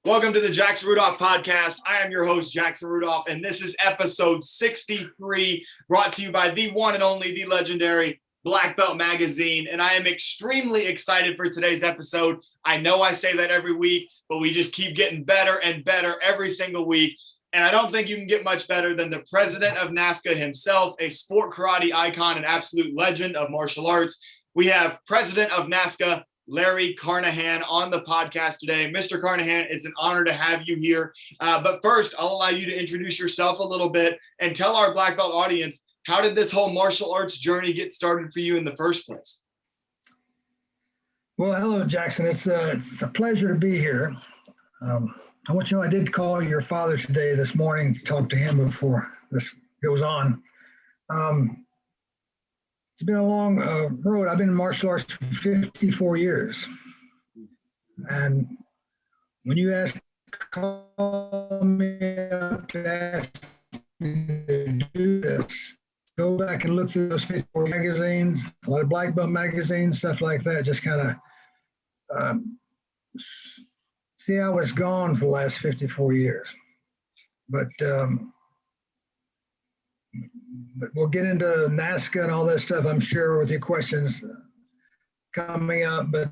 Welcome to the Jackson Rudolph podcast. I am your host, Jackson Rudolph, and this is episode 63, brought to you by the one and only, the legendary Black Belt Magazine. And I am extremely excited for today's episode. I know I say that every week, but we just keep getting better and better every single week. And I don't think you can get much better than the president of NASKA himself, a sport karate icon, an absolute legend of martial arts. We have president of NASKA, Larry Carnahan, on the podcast today. Mr. Carnahan, it's an honor to have you here. But first, I'll allow you to introduce yourself a little bit and tell our Black Belt audience, how did this whole martial arts journey get started for you in the first place? Well, hello, Jackson. It's a pleasure to be here. I want you to know I did call your father today, this morning, to talk to him before this goes on. It's been a long road. I've been in martial arts for 54 years. And when you call me up to ask me to do this, go back and look through those 54 magazines, a lot of Black Belt magazines, stuff like that, just kind of see how it's gone for the last 54 years. But we'll get into NASKA and all that stuff, I'm sure, with your questions coming up. But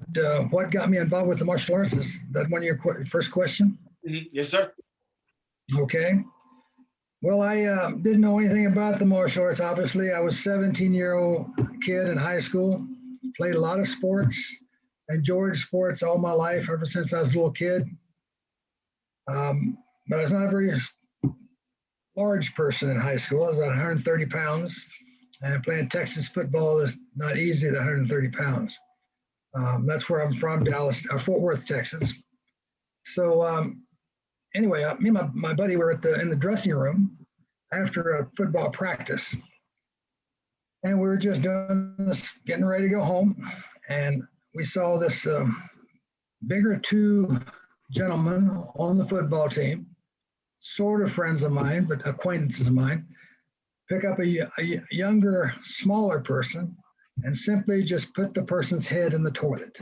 what got me involved with the martial arts? Is that one of your first question? Mm-hmm. Yes, sir. Okay. Well, I didn't know anything about the martial arts, obviously. I was a 17-year-old kid in high school, played a lot of sports, enjoyed sports all my life, ever since I was a little kid. But I was not a very large person in high school. I was about 130 pounds, and playing Texas football is not easy at 130 pounds. That's where I'm from, Dallas, Fort Worth, Texas. So anyway, me and my buddy were in the dressing room after a football practice, and we were just doing this, getting ready to go home, and we saw this bigger two gentlemen on the football team, sort of friends of mine, but acquaintances of mine, pick up a younger, smaller person and simply just put the person's head in the toilet.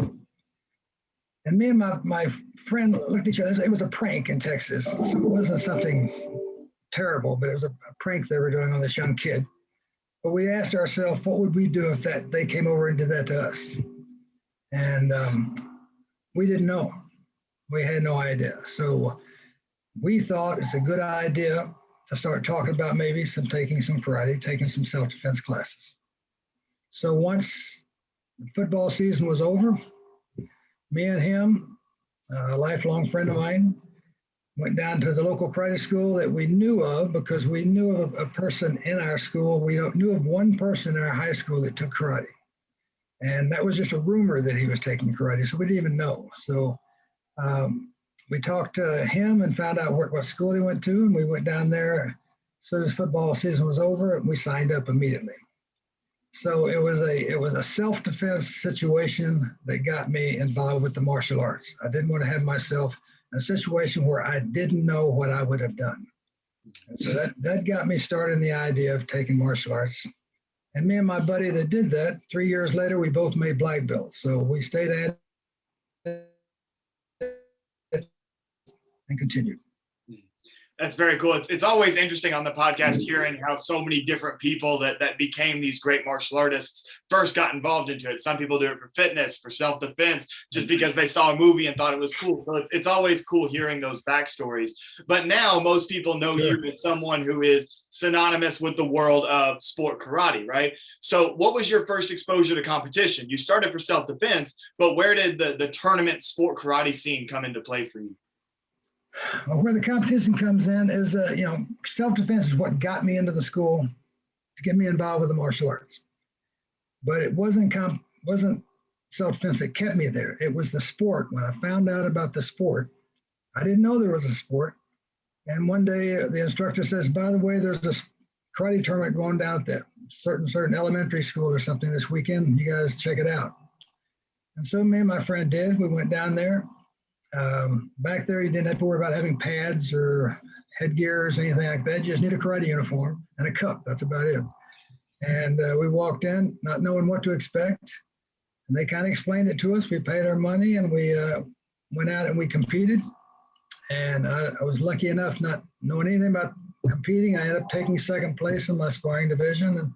And me and my friend looked at each other. It was a prank in Texas. So it wasn't something terrible, but it was a prank they were doing on this young kid. But we asked ourselves, what would we do if they came over and did that to us? And we didn't know. We had no idea. So we thought it's a good idea to start talking about maybe taking some karate, taking some self-defense classes. So once the football season was over, me and him, a lifelong friend of mine, went down to the local karate school that we knew of, because we knew of a person in our school. We knew of one person in our high school that took karate. And that was just a rumor that he was taking karate, so we didn't even know. So we talked to him and found out what school he went to, and we went down there. So as football season was over, and we signed up immediately. So it was a self-defense situation that got me involved with the martial arts. I didn't want to have myself in a situation where I didn't know what I would have done. And so that got me started in the idea of taking martial arts. And me and my buddy that did that, 3 years later, we both made black belts. So we stayed at it and continued. That's very cool. It's always interesting on the podcast hearing how so many different people that became these great martial artists first got involved into it. Some people do it for fitness, for self-defense, just because they saw a movie and thought it was cool. So it's always cool hearing those backstories. But now most people know you as someone who is synonymous with the world of sport karate, right? So what was your first exposure to competition? You started for self-defense, but where did the tournament sport karate scene come into play for you? Well, where the competition comes in is, self-defense is what got me into the school to get me involved with the martial arts. But it wasn't self-defense that kept me there. It was the sport. When I found out about the sport, I didn't know there was a sport. And one day the instructor says, by the way, there's this karate tournament going down at that certain elementary school or something this weekend. You guys check it out. And so me and my friend did. We went down there. Back there, you didn't have to worry about having pads or headgears or anything like that. You just need a karate uniform and a cup. That's about it. And we walked in not knowing what to expect. And they kind of explained it to us. We paid our money and we went out and we competed. And I was lucky enough not knowing anything about competing. I ended up taking second place in my sparring division, and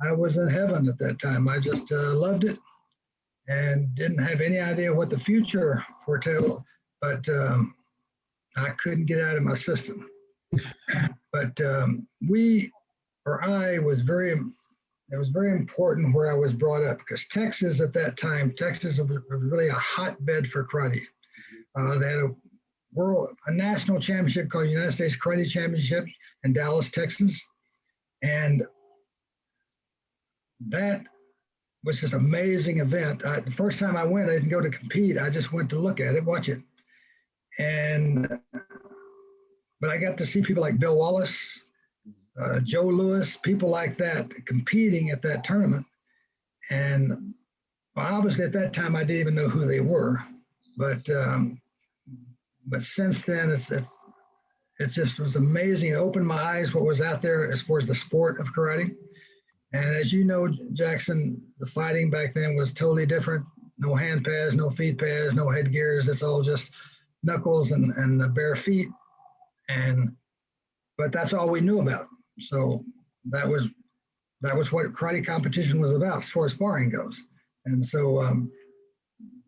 I was in heaven at that time. I just loved it and didn't have any idea what the future foretell, but I couldn't get out of my system. But I was very, it was very important where I was brought up, because Texas at that time, Texas was really a hotbed for karate. They had a national championship called United States Karate Championship in Dallas, Texas. And that was just an amazing event. The first time I went, I didn't go to compete. I just went to look at it, watch it. But I got to see people like Bill Wallace, Joe Lewis, people like that competing at that tournament. And obviously at that time, I didn't even know who they were. But since then, it just was amazing. It opened my eyes what was out there as far as the sport of karate. And as you know, Jackson, the fighting back then was totally different. No hand pads, no feet pads, no headgears. It's all just knuckles and bare feet. But that's all we knew about. So that was what karate competition was about as far as sparring goes. And so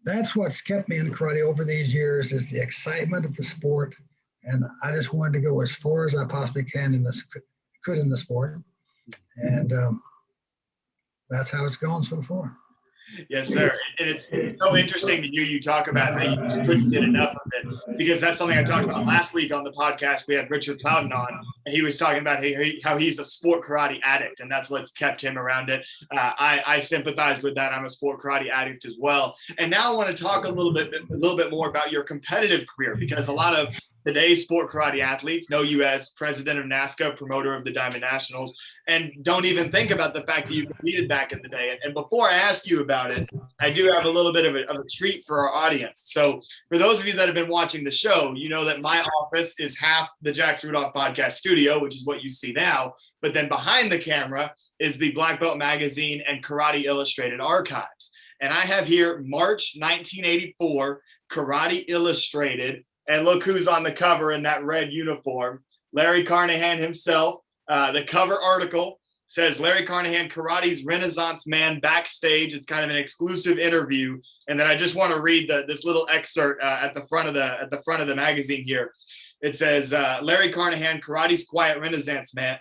that's what's kept me in karate over these years, is the excitement of the sport. And I just wanted to go as far as I possibly can in the sport. And that's how it's gone so far. Yes, sir. And it's so interesting to hear you talk about how you couldn't get enough of it, because that's something I talked about last week on the podcast. We had Richard Plowden on, and he was talking about how he's a sport karate addict, and that's what's kept him around it. I sympathize with that. I'm a sport karate addict as well. And now I want to talk a little bit more about your competitive career, because a lot of today's sport karate athletes know you as president of NASKA, promoter of the Diamond Nationals, and don't even think about the fact that you competed back in the day. And before I ask you about it, I do have a little bit of a treat for our audience. So for those of you that have been watching the show, you know that my office is half the Jackson Rudolph podcast studio, which is what you see now. But then behind the camera is the Black Belt Magazine and Karate Illustrated archives. And I have here March 1984 Karate Illustrated. And look who's on the cover in that red uniform, Larry Carnahan himself. The cover article says Larry Carnahan, Karate's Renaissance Man backstage. It's kind of an exclusive interview. And then I just want to read this little excerpt at the front of the magazine here. It says, Larry Carnahan, Karate's quiet Renaissance man,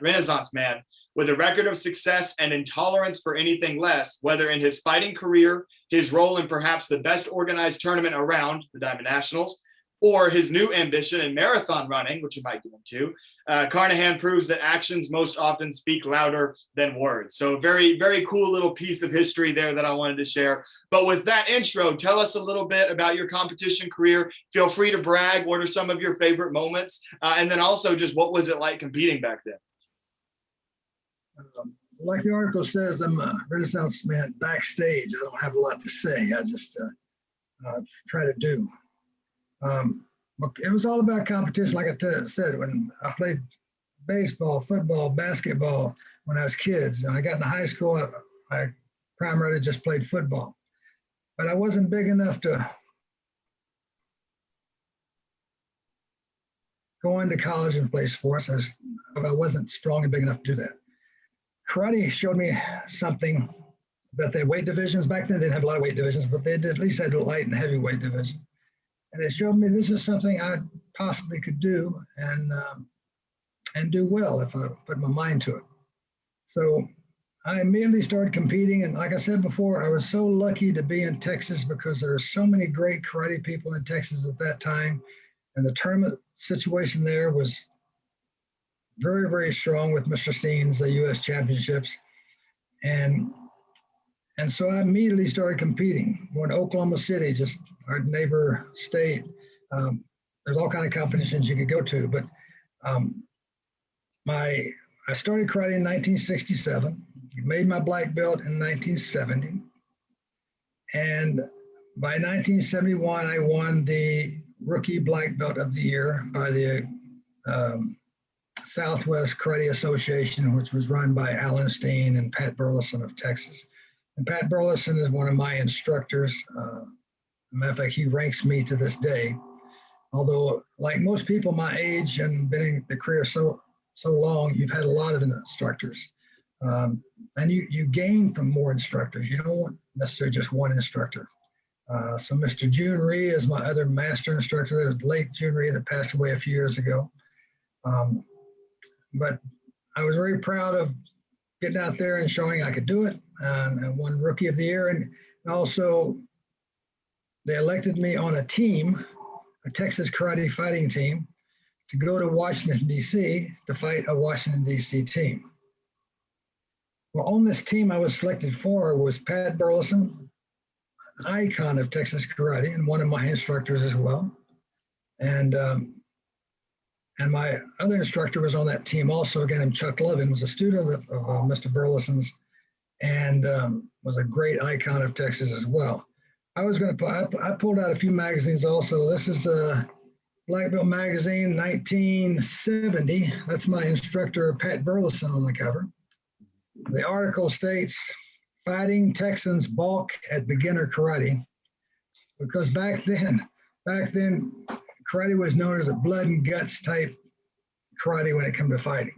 with a record of success and intolerance for anything less, whether in his fighting career, his role in perhaps the best organized tournament around, the Diamond Nationals, or his new ambition in marathon running, which you might get into. Carnahan proves that actions most often speak louder than words. So very, very cool little piece of history there that I wanted to share. But with that intro, tell us a little bit about your competition career. Feel free to brag. What are some of your favorite moments? And then also just what was it like competing back then? Like the article says, I'm a Renaissance man backstage. I don't have a lot to say. I just try to do. It was all about competition, like I said, when I played baseball, football, basketball when I was kids. And I got into high school, I primarily just played football. But I wasn't big enough to go into college and play sports. I wasn't strong and big enough to do that. Karate showed me something that the weight divisions, back then they didn't have a lot of weight divisions, but they at least had a light and heavyweight division. And it showed me this is something I possibly could do and do well if I put my mind to it. So I immediately started competing. And like I said before, I was so lucky to be in Texas because there are so many great karate people in Texas at that time. And the tournament situation there was very, very strong with Mr. Steen's U.S. championships. And so I immediately started competing. Going to Oklahoma City, just our neighbor state. There's all kinds of competitions you could go to, but I started karate in 1967, made my black belt in 1970. And by 1971, I won the Rookie Black Belt of the Year by the Southwest Karate Association, which was run by Alan Steen and Pat Burleson of Texas. And Pat Burleson is one of my instructors. Matter of fact, he ranks me to this day Although, like most people my age and been in the career so long, you've had a lot of instructors. And you gain from more instructors. You don't want necessarily just one instructor. So Mr. June Ree is my other master instructor, the late June Ree that passed away a few years ago. But I was very proud of getting out there and showing I could do it, and won Rookie of the Year. And also, they elected me on a team, a Texas karate fighting team, to go to Washington, D.C. to fight a Washington, D.C. team. Well, on this team I was selected for was Pat Burleson, an icon of Texas karate and one of my instructors as well. And my other instructor was on that team also, again, Chuck Lovin, was a student of Mr. Burleson's, and was a great icon of Texas as well. I pulled out a few magazines also. This is Black Belt Magazine, 1970. That's my instructor, Pat Burleson, on the cover. The article states, "Fighting Texans balk at beginner karate," because back then, karate was known as a blood and guts type karate when it came to fighting.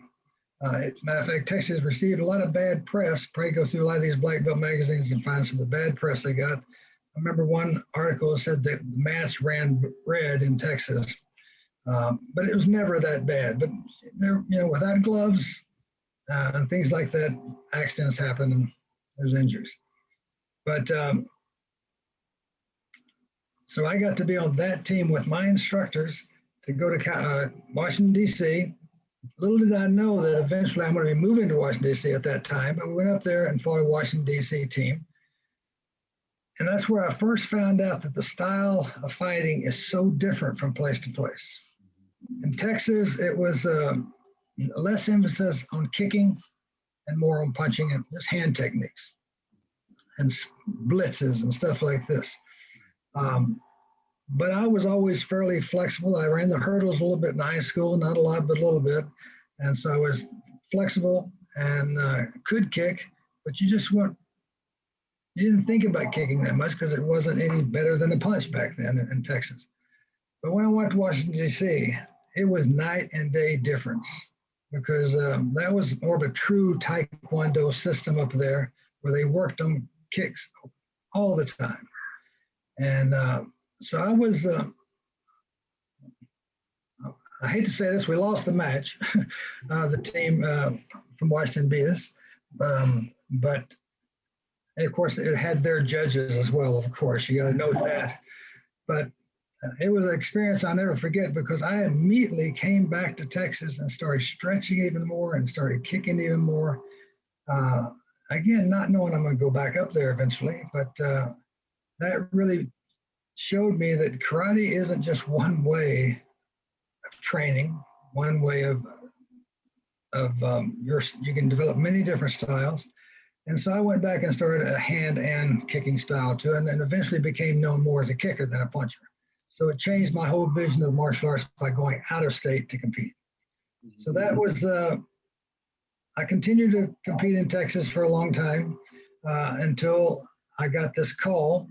Matter of fact, Texas received a lot of bad press. Probably go through a lot of these black belt magazines and find some of the bad press they got. I remember one article said that the mats ran red in Texas, but it was never that bad. But there, without gloves and things like that, accidents happen and there's injuries. But so I got to be on that team with my instructors to go to Washington, D.C. Little did I know that eventually I'm going to be moving to Washington, D.C. at that time. But we went up there and fought a Washington, D.C. team. And that's where I first found out that the style of fighting is so different from place to place. In Texas, it was less emphasis on kicking and more on punching and just hand techniques and blitzes and stuff like this. But I was always fairly flexible. I ran the hurdles a little bit in high school, not a lot, but a little bit. And so I was flexible and could kick, but you didn't think about kicking that much because it wasn't any better than a punch back then in Texas. But when I went to Washington, D.C., it was night and day difference, because that was more of a true Taekwondo system up there where they worked on kicks all the time. And so I was, I hate to say this, we lost the match. The team from Washington beat us. But of course, it had their judges as well, of course. You got to note that. But it was an experience I'll never forget, because I immediately came back to Texas and started stretching even more and started kicking even more. Again, not knowing I'm going to go back up there eventually, but that really showed me that karate isn't just one way of training, one way of you can develop many different styles. And so I went back and started a hand and kicking style too, and then eventually became known more as a kicker than a puncher. So it changed my whole vision of martial arts by going out of state to compete. So that was, I continued to compete in Texas for a long time until I got this call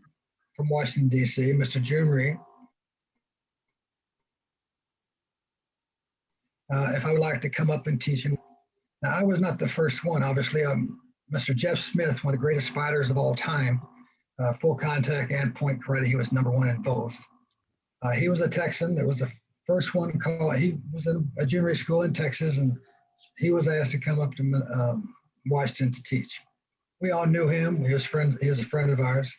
from Washington, D.C., Mr. June Ree, if I would like to come up and teach him. Now, I was not the first one, obviously. Mr. Jeff Smith, one of the greatest fighters of all time, full contact and point karate, he was #1 in both. He was a Texan. That was the first one called. He was in a junior school in Texas, and he was asked to come up to Washington to teach. We all knew him. He was a friend of ours.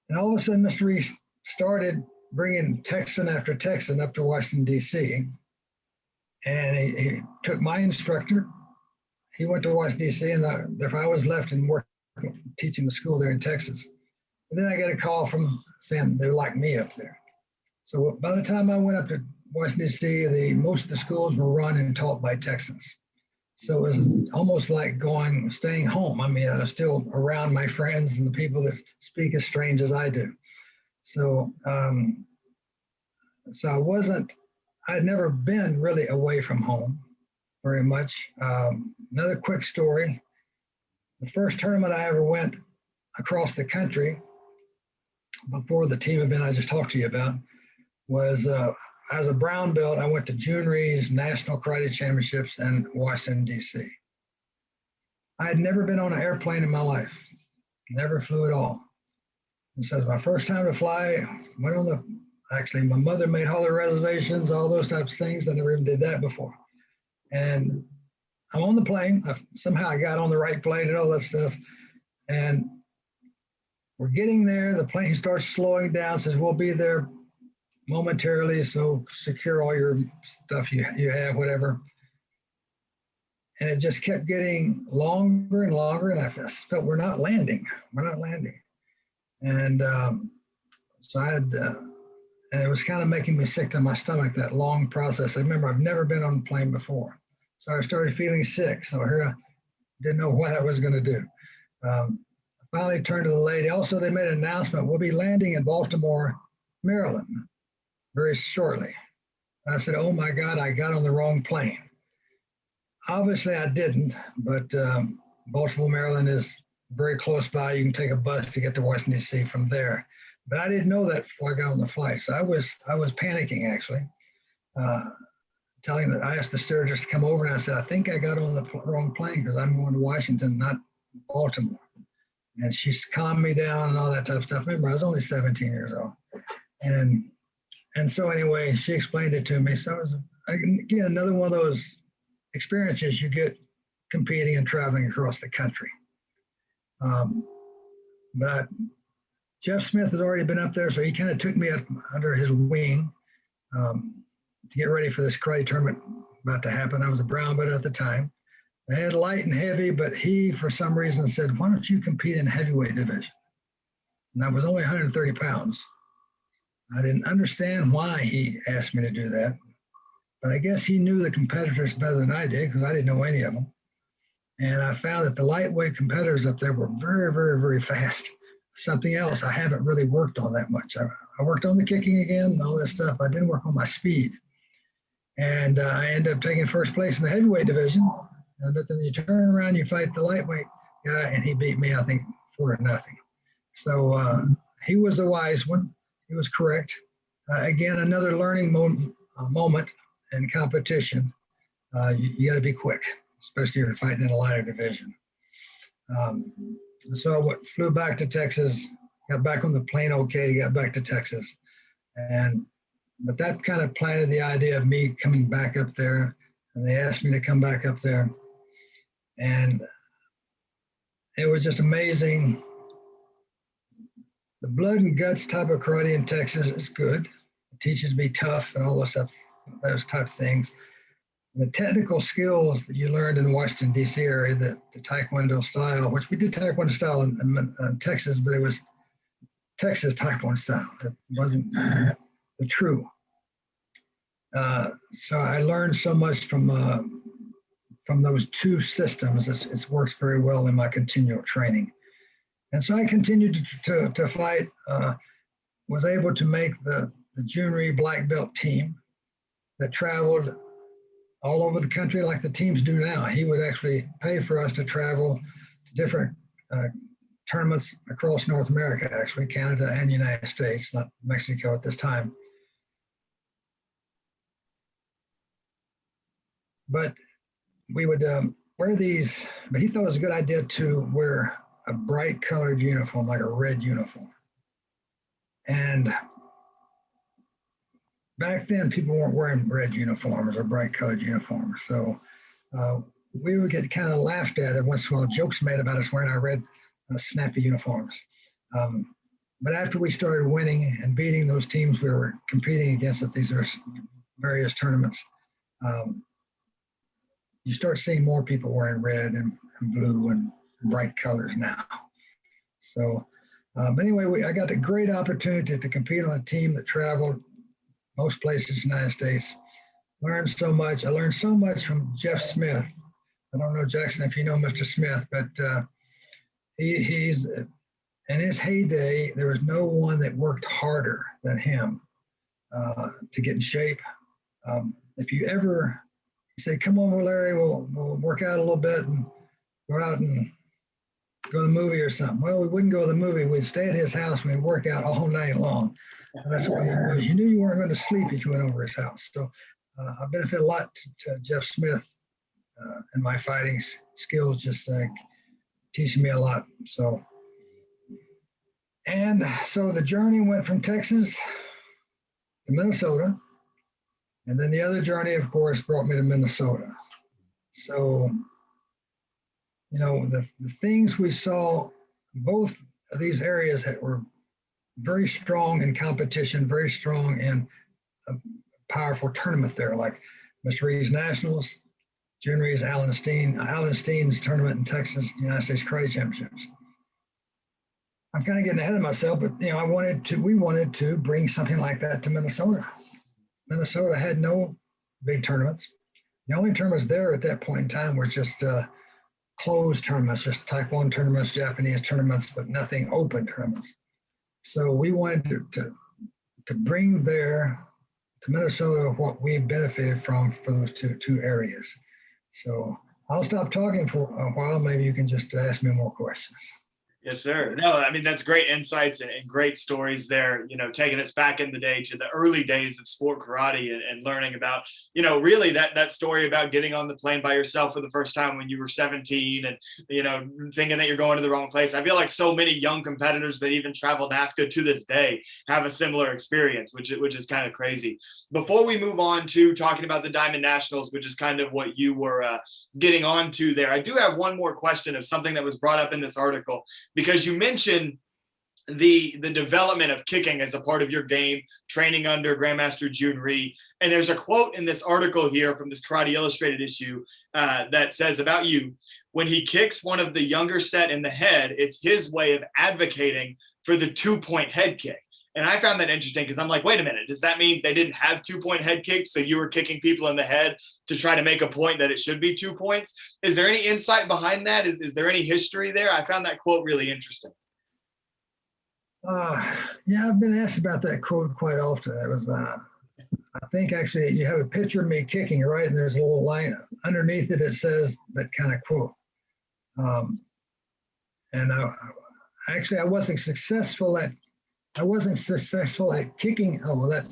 And all of a sudden, Mr. Ree started bringing Texan after Texan up to Washington, D.C. And he took my instructor. He went to Washington, D.C., and therefore I was left and working, teaching the school there in Texas. And then I got a call from saying they would like me up there. So by the time I went up to Washington, D.C., most of the schools were run and taught by Texans. So it was almost like staying home. I mean, I was still around my friends and the people that speak as strange as I do. So, I'd never been really away from home very much. Another quick story. The first tournament I ever went across the country before the team event I just talked to you about was as a brown belt, I went to June Reed's National Karate Championships in Washington, D.C. I had never been on an airplane in my life, never flew at all. And so it was my first time to fly. Actually, my mother made all the reservations, all those types of things. I never even did that before. And I'm on the plane. Somehow I got on the right plane and all that stuff. And we're getting there. The plane starts slowing down, says, we'll be there momentarily, so secure all your stuff you have, whatever. And it just kept getting longer and longer, and I felt we're not landing. And so and it was kind of making me sick to my stomach, that long process. I remember I've never been on a plane before. So I started feeling sick. So here I didn't know what I was going to do. I finally turned to the lady. Also, they made an announcement, we'll be landing in Baltimore, Maryland, very shortly. I said, oh my God, I got on the wrong plane. Obviously I didn't, but Baltimore, Maryland is very close by. You can take a bus to get to Washington, D.C. from there. But I didn't know that before I got on the flight. So I was panicking, actually. Telling that I asked the stewardess to come over, and I said, I think I got on the wrong plane because I'm going to Washington, not Baltimore. And she calmed me down and all that type of stuff. Remember, I was only 17 years old. And so anyway, she explained it to me. So it was, again, another one of those experiences you get competing and traveling across the country. But Jeff Smith had already been up there, so he kind of took me up under his wing to get ready for this karate tournament about to happen. I was a brown belt at the time. They had light and heavy, but he, for some reason, said, why don't you compete in heavyweight division? And I was only 130 pounds. I didn't understand why he asked me to do that, but I guess he knew the competitors better than I did because I didn't know any of them. And I found that the lightweight competitors up there were very, very, very fast. Something else I haven't really worked on that much. I worked on the kicking again and all this stuff. I didn't work on my speed. And I ended up taking first place in the heavyweight division. But then you turn around, you fight the lightweight guy, and he beat me, I think, 4-0. So he was the wise one. He was correct. Again, another learning moment in competition. You got to be quick, especially if you're fighting in a lighter division. So I flew back to Texas, got back on the plane okay, got back to Texas. But that kind of planted the idea of me coming back up there, and they asked me to come back up there. And it was just amazing. The blood and guts type of karate in Texas is good. It teaches me tough and all those type of things. The technical skills that you learned in the Washington, D.C. area, the Taekwondo style, which we did Taekwondo style in Texas, but it was Texas Taekwondo style. It wasn't the true. So I learned so much from those two systems. It's worked very well in my continual training. And so I continued to fight, was able to make the June Reed black belt team that traveled all over the country like the teams do now. He would actually pay for us to travel to different tournaments across North America, actually, Canada and United States, not Mexico at this time. But we would wear these, but he thought it was a good idea to wear a bright colored uniform, like a red uniform. And back then, people weren't wearing red uniforms or bright colored uniforms. So we would get kind of laughed at every once in a while, jokes made about us wearing our red snappy uniforms. But after we started winning and beating those teams we were competing against at these various tournaments, you start seeing more people wearing red and blue and bright colors now. So anyway, I got a great opportunity to compete on a team that traveled most places in the United States. Learned so much. I learned so much from Jeff Smith. I don't know, Jackson, if you know Mr. Smith, but he's in his heyday, there was no one that worked harder than him to get in shape. If you ever say, come over, Larry, we'll work out a little bit and go out and go to the movie or something. Well, we wouldn't go to the movie. We'd stay at his house and we'd work out all night long. That's what you knew you weren't going to sleep if you went over his house. So I benefit a lot to Jeff Smith and my fighting skills, just teaching me a lot. So, and so the journey went from Texas to Minnesota. And then the other journey, of course, brought me to Minnesota. So, the things we saw, both of these areas that were very strong in competition, very strong in a powerful tournament there, like Mr. Reed's Nationals, June Reed's Allen Steen's tournament in Texas, United States Karate Championships. I'm kind of getting ahead of myself, but we wanted to bring something like that to Minnesota. Minnesota had no big tournaments. The only tournaments there at that point in time were just closed tournaments, just Taekwondo tournaments, Japanese tournaments, but nothing open tournaments. So we wanted to bring there to Minnesota what we benefited from for those two areas. So I'll stop talking for a while. Maybe you can just ask me more questions. Yes, sir. No, I mean, that's great insights and great stories there, taking us back in the day to the early days of sport karate and learning about, really that story about getting on the plane by yourself for the first time when you were 17 and, thinking that you're going to the wrong place. I feel like so many young competitors that even travel NASKA to this day have a similar experience, which is kind of crazy. Before we move on to talking about the Diamond Nationals, which is kind of what you were getting onto there, I do have one more question of something that was brought up in this article. Because you mentioned the development of kicking as a part of your game, training under Grandmaster June Reed. And there's a quote in this article here from this Karate Illustrated issue that says about you, when he kicks one of the younger set in the head, it's his way of advocating for the 2-point head kick. And I found that interesting because I'm like, wait a minute, does that mean they didn't have 2-point head kicks? So you were kicking people in the head to try to make a point that it should be 2 points? Is there any insight behind that? Is there any history there? I found that quote really interesting. Yeah, I've been asked about that quote quite often. It was, I think actually you have a picture of me kicking, right? And there's a little line underneath it that says that kind of quote. And I wasn't successful at kicking. Oh, well, that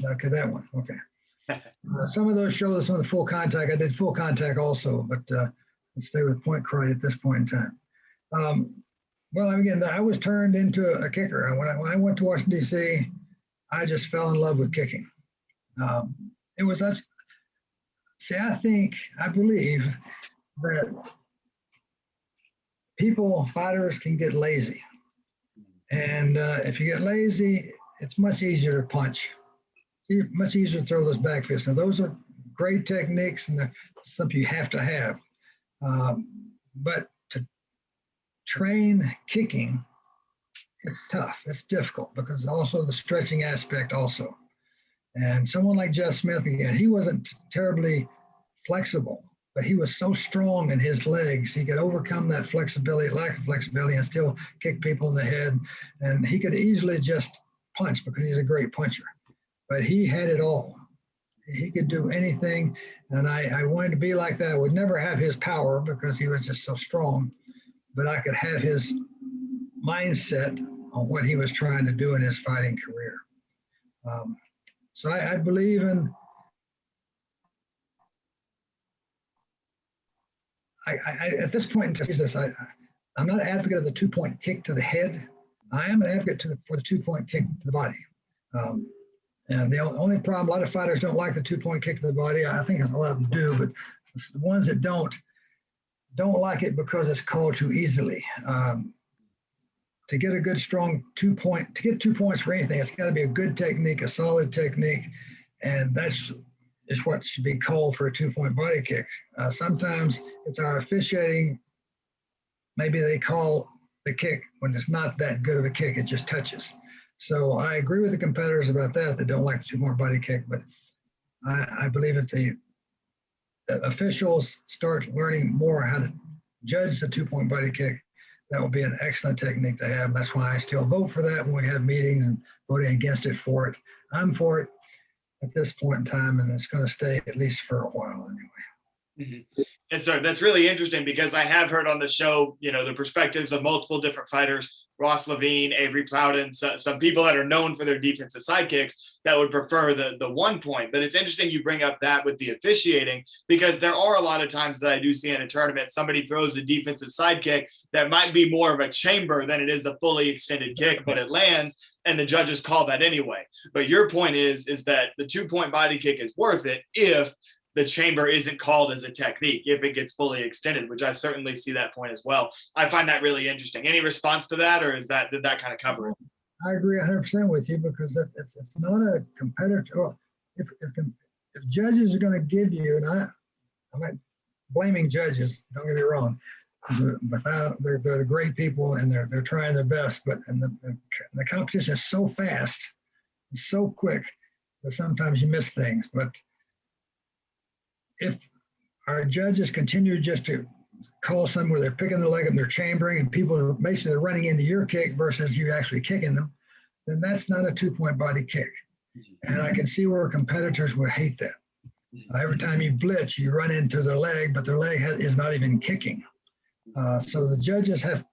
one. Okay. Some of those shows some of the full contact. I did full contact also, but let's stay with point karate at this point in time. Well, again, I was turned into a kicker. When I went to Washington, D.C., I just fell in love with kicking. It was us. See, I believe that fighters can get lazy. And if you get lazy, it's much easier to punch. It's much easier to throw those back fists. Now, those are great techniques and something you have to have. But to train kicking, it's tough. It's difficult because also the stretching aspect also. And someone like Jeff Smith, again, he wasn't terribly flexible, but he was so strong in his legs, he could overcome that lack of flexibility, and still kick people in the head. And he could easily just punch because he's a great puncher. But he had it all. He could do anything. And I wanted to be like that. I would never have his power because he was just so strong, but I could have his mindset on what he was trying to do in his fighting career. So I believe in at this point in time, I'm not an advocate of the 2-point kick to the head. I am an advocate for the 2-point kick to the body. And the only problem, a lot of fighters don't like the 2-point kick to the body. I think a lot of them do, but the ones that don't like it because it's called too easily. To get a good, strong 2-point, to get 2 points for anything, it's got to be a good technique, a solid technique, and that's what should be called for a 2-point body kick. Sometimes it's our officiating. Maybe they call the kick when it's not that good of a kick, it just touches. So I agree with the competitors about that don't like the 2-point body kick, but I believe that the officials start learning more how to judge the 2-point body kick. That will be an excellent technique to have. That's why I still vote for that when we have meetings and voting against it for it. I'm for it at this point in time, and it's going to stay at least for a while anyway. Mm-hmm. Yes, sir. That's really interesting because I have heard on the show, the perspectives of multiple different fighters Ross Levine, Avery Plowden, some people that are known for their defensive sidekicks that would prefer the 1 point. But it's interesting you bring up that with the officiating, because there are a lot of times that I do see in a tournament, somebody throws a defensive sidekick that might be more of a chamber than it is a fully extended kick, but it lands, and the judges call that anyway. But your point is that the 2-point body kick is worth it if the chamber isn't called as a technique, if it gets fully extended, which I certainly see that point as well. I find that really interesting. Any response to that, or did that kind of cover it? I agree 100% with you, because it's not a competitor. If judges are going to give you, and I'm not blaming judges, don't get me wrong, they're the great people and they're trying their best, but the competition is so fast, and so quick that sometimes you miss things. But if our judges continue just to call some where they're picking the leg and they're chambering and people are basically running into your kick versus you actually kicking them, then that's not a 2-point body kick. And I can see where competitors would hate that. Every time you blitz, you run into their leg, but their leg is not even kicking. So the judges have,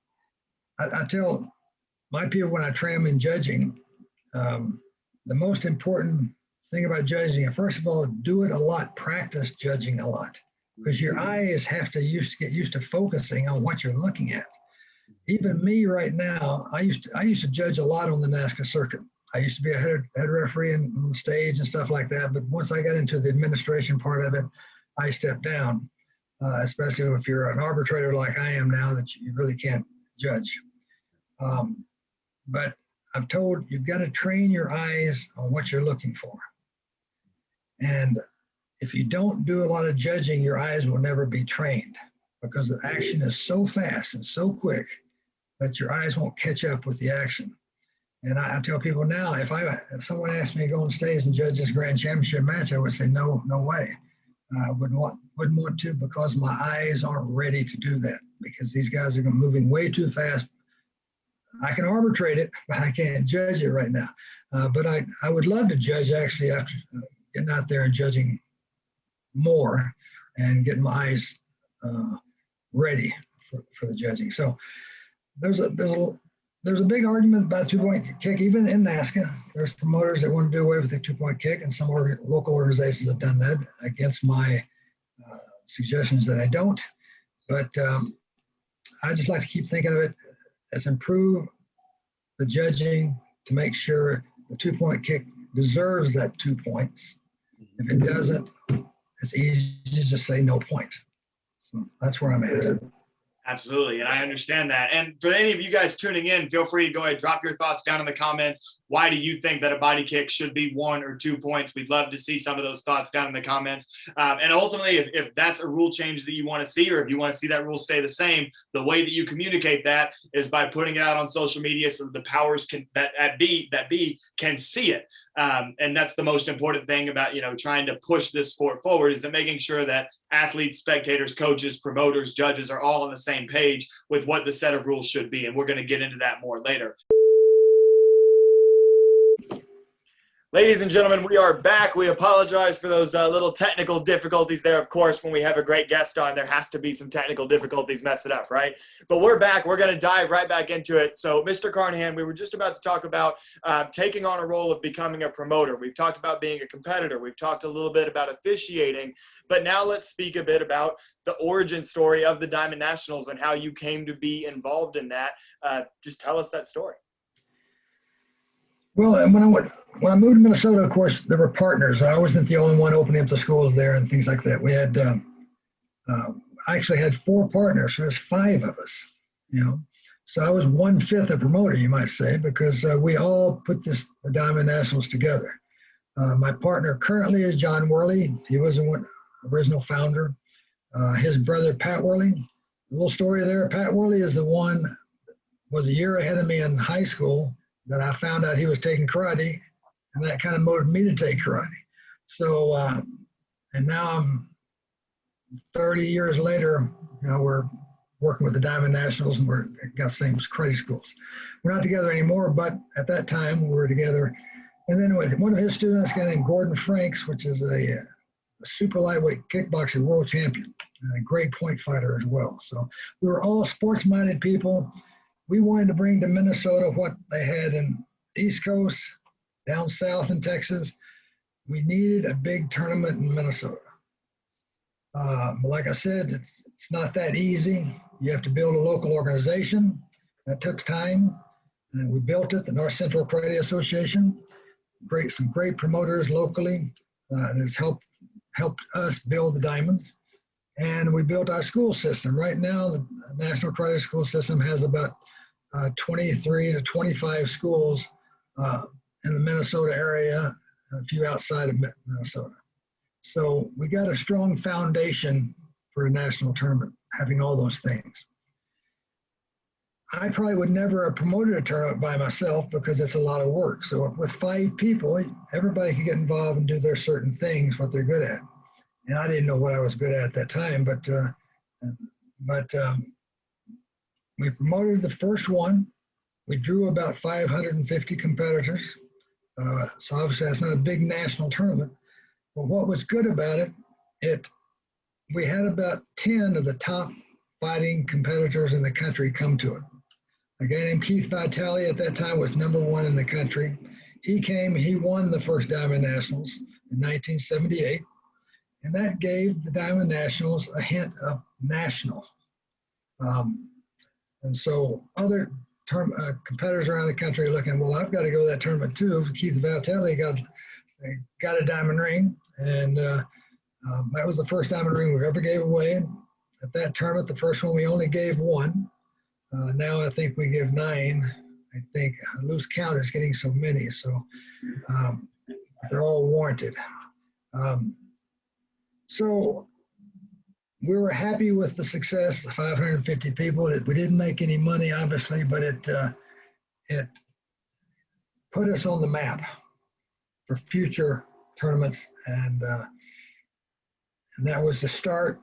I tell my people when I train them in judging, the most important thing about judging, first of all, do it a lot, practice judging a lot, because your eyes have to get used to focusing on what you're looking at. Even me right now, I used to judge a lot on the NASKA circuit. I used to be a head referee on the stage and stuff like that, but once I got into the administration part of it, I stepped down, especially if you're an arbitrator like I am now, that you really can't judge. But I'm told you've got to train your eyes on what you're looking for. And if you don't do a lot of judging, your eyes will never be trained, because the action is so fast and so quick that your eyes won't catch up with the action. And I tell people now, if someone asked me to go on stage and judge this grand championship match, I would say, no way. I wouldn't want to, because my eyes aren't ready to do that, because these guys are moving way too fast. I can arbitrate it, but I can't judge it right now. But I would love to judge actually after getting out there and judging more and getting my eyes ready for the judging. So there's a big argument about 2-point kick, even in NASKA. There's promoters that want to do away with the 2-point kick, and some local organizations have done that against my suggestions that I don't. But I just like to keep thinking of it as improve the judging to make sure the 2-point kick deserves that 2 points. If it doesn't, it's easy to just say no point. So that's where I'm at. Absolutely. And I understand that. And for any of you guys tuning in, feel free to go ahead, drop your thoughts down in the comments. Why do you think that a body kick should be 1 or 2 points? We'd love to see some of those thoughts down in the comments. And ultimately, if that's a rule change that you want to see, or if you want to see that rule stay the same, the way that you communicate that is by putting it out on social media so the powers that be can see it. And that's the most important thing about, trying to push this sport forward, is that making sure that athletes, spectators, coaches, promoters, judges are all on the same page with what the set of rules should be. And we're going to get into that more later. Ladies and gentlemen, we are back. We apologize for those little technical difficulties there. Of course, when we have a great guest on, there has to be some technical difficulties mess it up, right? But we're back. We're going to dive right back into it. So, Mr. Carnahan, we were just about to talk about taking on a role of becoming a promoter. We've talked about being a competitor. We've talked a little bit about officiating. But now let's speak a bit about the origin story of the Diamond Nationals and how you came to be involved in that. Just tell us that story. Well, when I moved to Minnesota, of course, there were partners. I wasn't the only one opening up the schools there and things like that. We had, I actually had 4 partners, so there's 5 of us, So I was 1/5 a promoter, you might say, because we all put the Diamond Nationals together. My partner currently is John Worley. He was the original founder. His brother, Pat Worley. A little story there. Pat Worley was a year ahead of me in high school. That I found out he was taking karate, and that kind of motivated me to take karate. So, and now I'm 30 years later, we're working with the Diamond Nationals, and we're got the same karate schools. We're not together anymore, but at that time we were together. And then with one of his students, a guy named Gordon Franks, which is a super lightweight kickboxing world champion, and a great point fighter as well. So we were all sports-minded people. we wanted to bring to Minnesota what they had in East Coast, down south in Texas. We needed a big tournament in Minnesota. But like I said, it's not that easy. You have to build a local organization. That took time. And we built it, the North Central Karate Association. Some great promoters locally. And it's helped us build the Diamonds. And we built our school system. Right now, the National Karate School System has about 23 to 25 schools in the Minnesota area, and a few outside of Minnesota. So we got a strong foundation for a national tournament, having all those things. I probably would never have promoted a tournament by myself because it's a lot of work. So with 5 people, everybody can get involved and do their certain things, what they're good at. And I didn't know what I was good at that time, but we promoted the first one. We drew about 550 competitors. So obviously that's not a big national tournament. But what was good about it, we had about 10 of the top fighting competitors in the country come to it. A guy named Keith Vitale at that time was #1 in the country. He came, he won the first Diamond Nationals in 1978. And that gave the Diamond Nationals a hint of national. And so other competitors around the country are looking, well, I've got to go to that tournament too. Keith Vitale got a diamond ring, and that was the first diamond ring we ever gave away. At that tournament, the first one, we only gave 1. Now I think we give 9. I think I lose count, it's getting so many, so they're all warranted. So we were happy with the success, the 550 people. We didn't make any money, obviously, but it put us on the map for future tournaments, and that was the start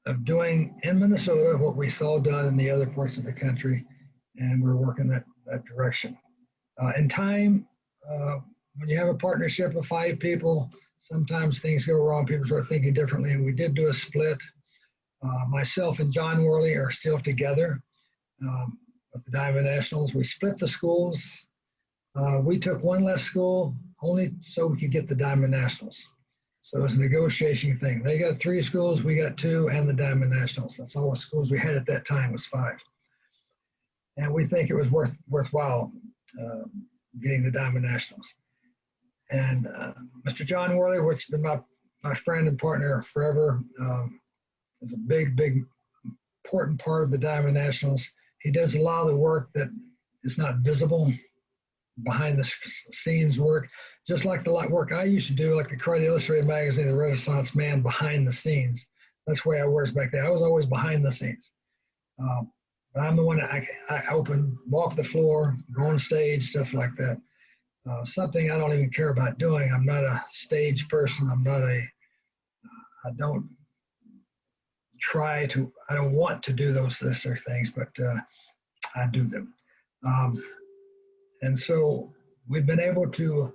of doing in Minnesota what we saw done in the other parts of the country, and we're working that direction. In time, when you have a partnership of 5 people, sometimes things go wrong. People start thinking differently, and we did do a split. Myself and John Worley are still together with the Diamond Nationals. We split the schools. We took one less school only so we could get the Diamond Nationals. So it was a negotiation thing. They got 3 schools, we got 2, and the Diamond Nationals. That's all the schools we had at that time was 5. And we think it was worthwhile getting the Diamond Nationals. And Mr. John Worley, which has been my friend and partner forever, is a big, important part of the Diamond Nationals. He does a lot of the work that is not visible, behind the scenes work, just like the work I used to do, like the Karate Illustrated magazine, the Renaissance Man, behind the scenes. That's the way I was back then. I was always behind the scenes. But I'm the one that I open, walk the floor, go on stage, stuff like that. Something I don't even care about doing. I'm not a stage person. I don't want to do those things, but I do them. And so we've been able to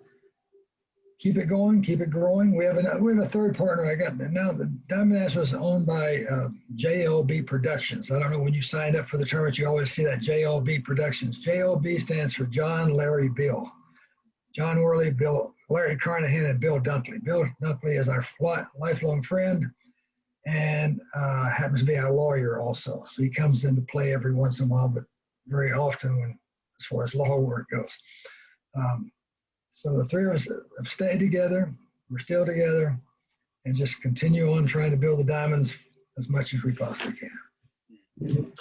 keep it going, keep it growing. We have a third partner. Now the Diamond Nationals is owned by JLB Productions. I don't know, when you signed up for the tournament, you always see that JLB Productions. JLB stands for John, Larry, Bill. John Worley, Bill, Larry Carnahan, and Bill Dunkley. Bill Dunkley is our lifelong friend and happens to be our lawyer also. So he comes into play every once in a while, but very often as far as law work goes. So the 3 of us have stayed together. We're still together, and just continue on trying to build the Diamonds as much as we possibly can.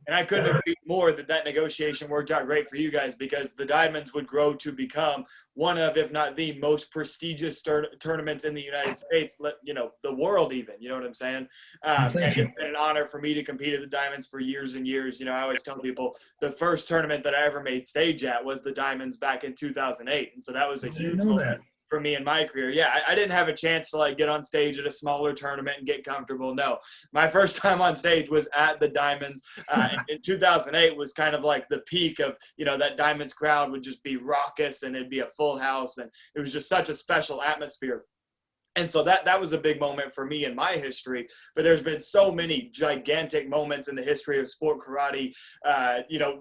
And I couldn't agree more that negotiation worked out great for you guys, because the Diamonds would grow to become one of, if not the most prestigious tournaments in the United States, the world even, you know what I'm saying? And it's been an honor for me to compete at the Diamonds for years and years. I always tell people the first tournament that I ever made stage at was the Diamonds back in 2008. And so that was a huge moment for me in my career. Yeah, I didn't have a chance to get on stage at a smaller tournament and get comfortable. No, my first time on stage was at the Diamonds. In 2008 was kind of like the peak of, that Diamonds crowd would just be raucous and it'd be a full house. And it was just such a special atmosphere. And so that was a big moment for me in my history. But there's been so many gigantic moments in the history of sport karate.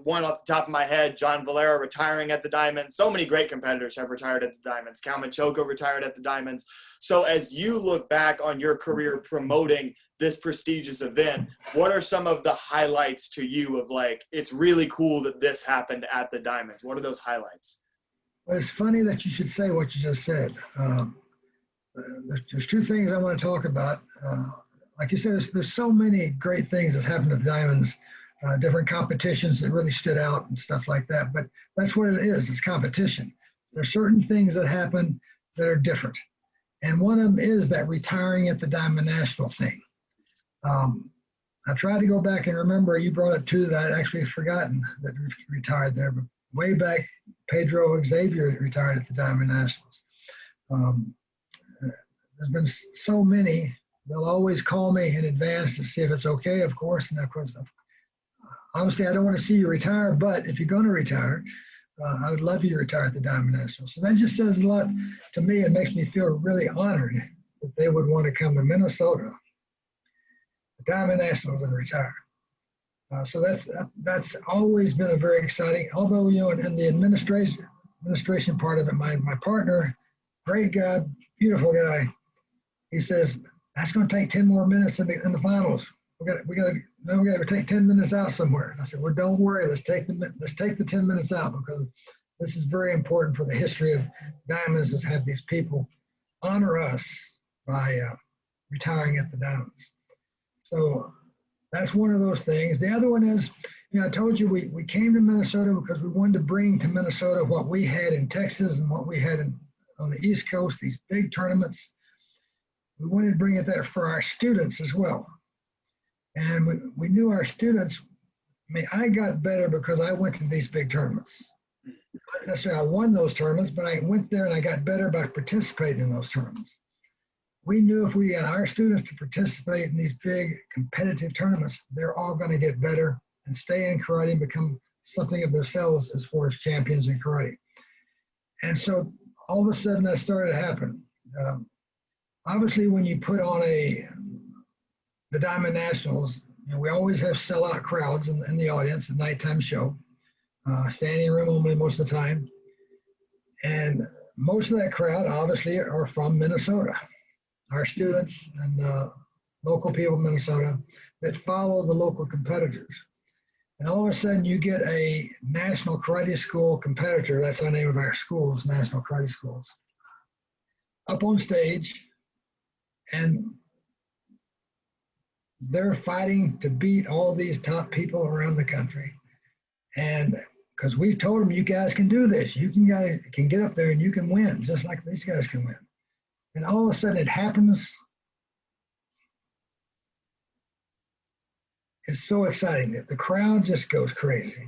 One off the top of my head, John Valera retiring at the Diamonds. So many great competitors have retired at the Diamonds. Kalman Choco retired at the Diamonds. So as you look back on your career promoting this prestigious event, what are some of the highlights to you of like, it's really cool that this happened at the Diamonds? What are those highlights? Well, it's funny that you should say what you just said. There's two things I want to talk about. Like you said, there's so many great things that's happened at the Diamonds, different competitions that really stood out and stuff like that. But that's what it is. It's competition. There's certain things that happen that are different. And one of them is that retiring at the Diamond National thing. I tried to go back and remember, you brought it to that I'd actually forgotten that retired there. But way back, Pedro Xavier retired at the Diamond Nationals. There's been so many. They'll always call me in advance to see if it's okay, of course. And of course, obviously, I don't want to see you retire, but if you're going to retire, I would love you to retire at the Diamond Nationals. So that just says a lot to me. It makes me feel really honored that they would want to come to Minnesota, the Diamond Nationals, and retire. So that's always been a very exciting. Although in the administration part of it, my partner, great guy, beautiful guy. He says, that's going to take 10 more minutes in the finals. We got to take 10 minutes out somewhere. And I said, well, don't worry. Let's take the 10 minutes out, because this is very important for the history of Diamonds, is have these people honor us by retiring at the Diamonds. So that's one of those things. The other one is, I told you we came to Minnesota because we wanted to bring to Minnesota what we had in Texas and what we had on the East Coast, these big tournaments. We wanted to bring it there for our students as well. And we knew our students, I got better because I went to these big tournaments. Not necessarily I won those tournaments, but I went there and I got better by participating in those tournaments. We knew if we got our students to participate in these big competitive tournaments, they're all going to get better and stay in karate and become something of themselves as far as champions in karate. And so all of a sudden that started to happen. Obviously, when you put on the Diamond Nationals, we always have sellout crowds in the audience, the nighttime show, standing room only most of the time. And most of that crowd obviously are from Minnesota, our students and local people in Minnesota that follow the local competitors. And all of a sudden you get a National Karate School competitor, that's the name of our schools, National Karate Schools, up on stage, and they're fighting to beat all these top people around the country. And because we've told them, you guys can do this. You guys can get up there and you can win, just like these guys can win. And all of a sudden it happens. It's so exciting that the crowd just goes crazy.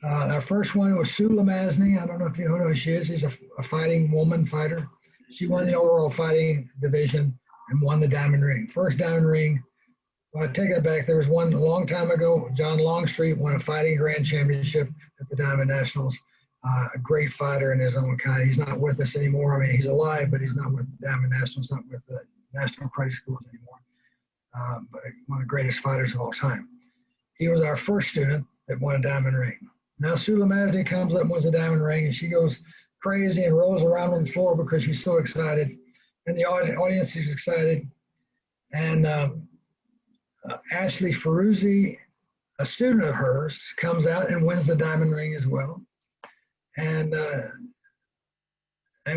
Our first one was Sue Lamazny. I don't know if you know who she is. She's a fighting woman fighter. She won the overall fighting division and won the diamond ring. First diamond ring. Well, I take it back. There was one a long time ago. John Longstreet won a fighting grand championship at the Diamond Nationals. A great fighter in his own kind. He's not with us anymore. I mean, he's alive, but he's not with the Diamond Nationals, not with the National Karate Schools anymore. But one of the greatest fighters of all time. He was our first student that won a diamond ring. Now Sue Lamazny comes up and wins a diamond ring, and she goes crazy and rolls around on the floor because she's so excited. And the audience is excited. And Ashley Ferruzzi, a student of hers, comes out and wins the diamond ring as well. And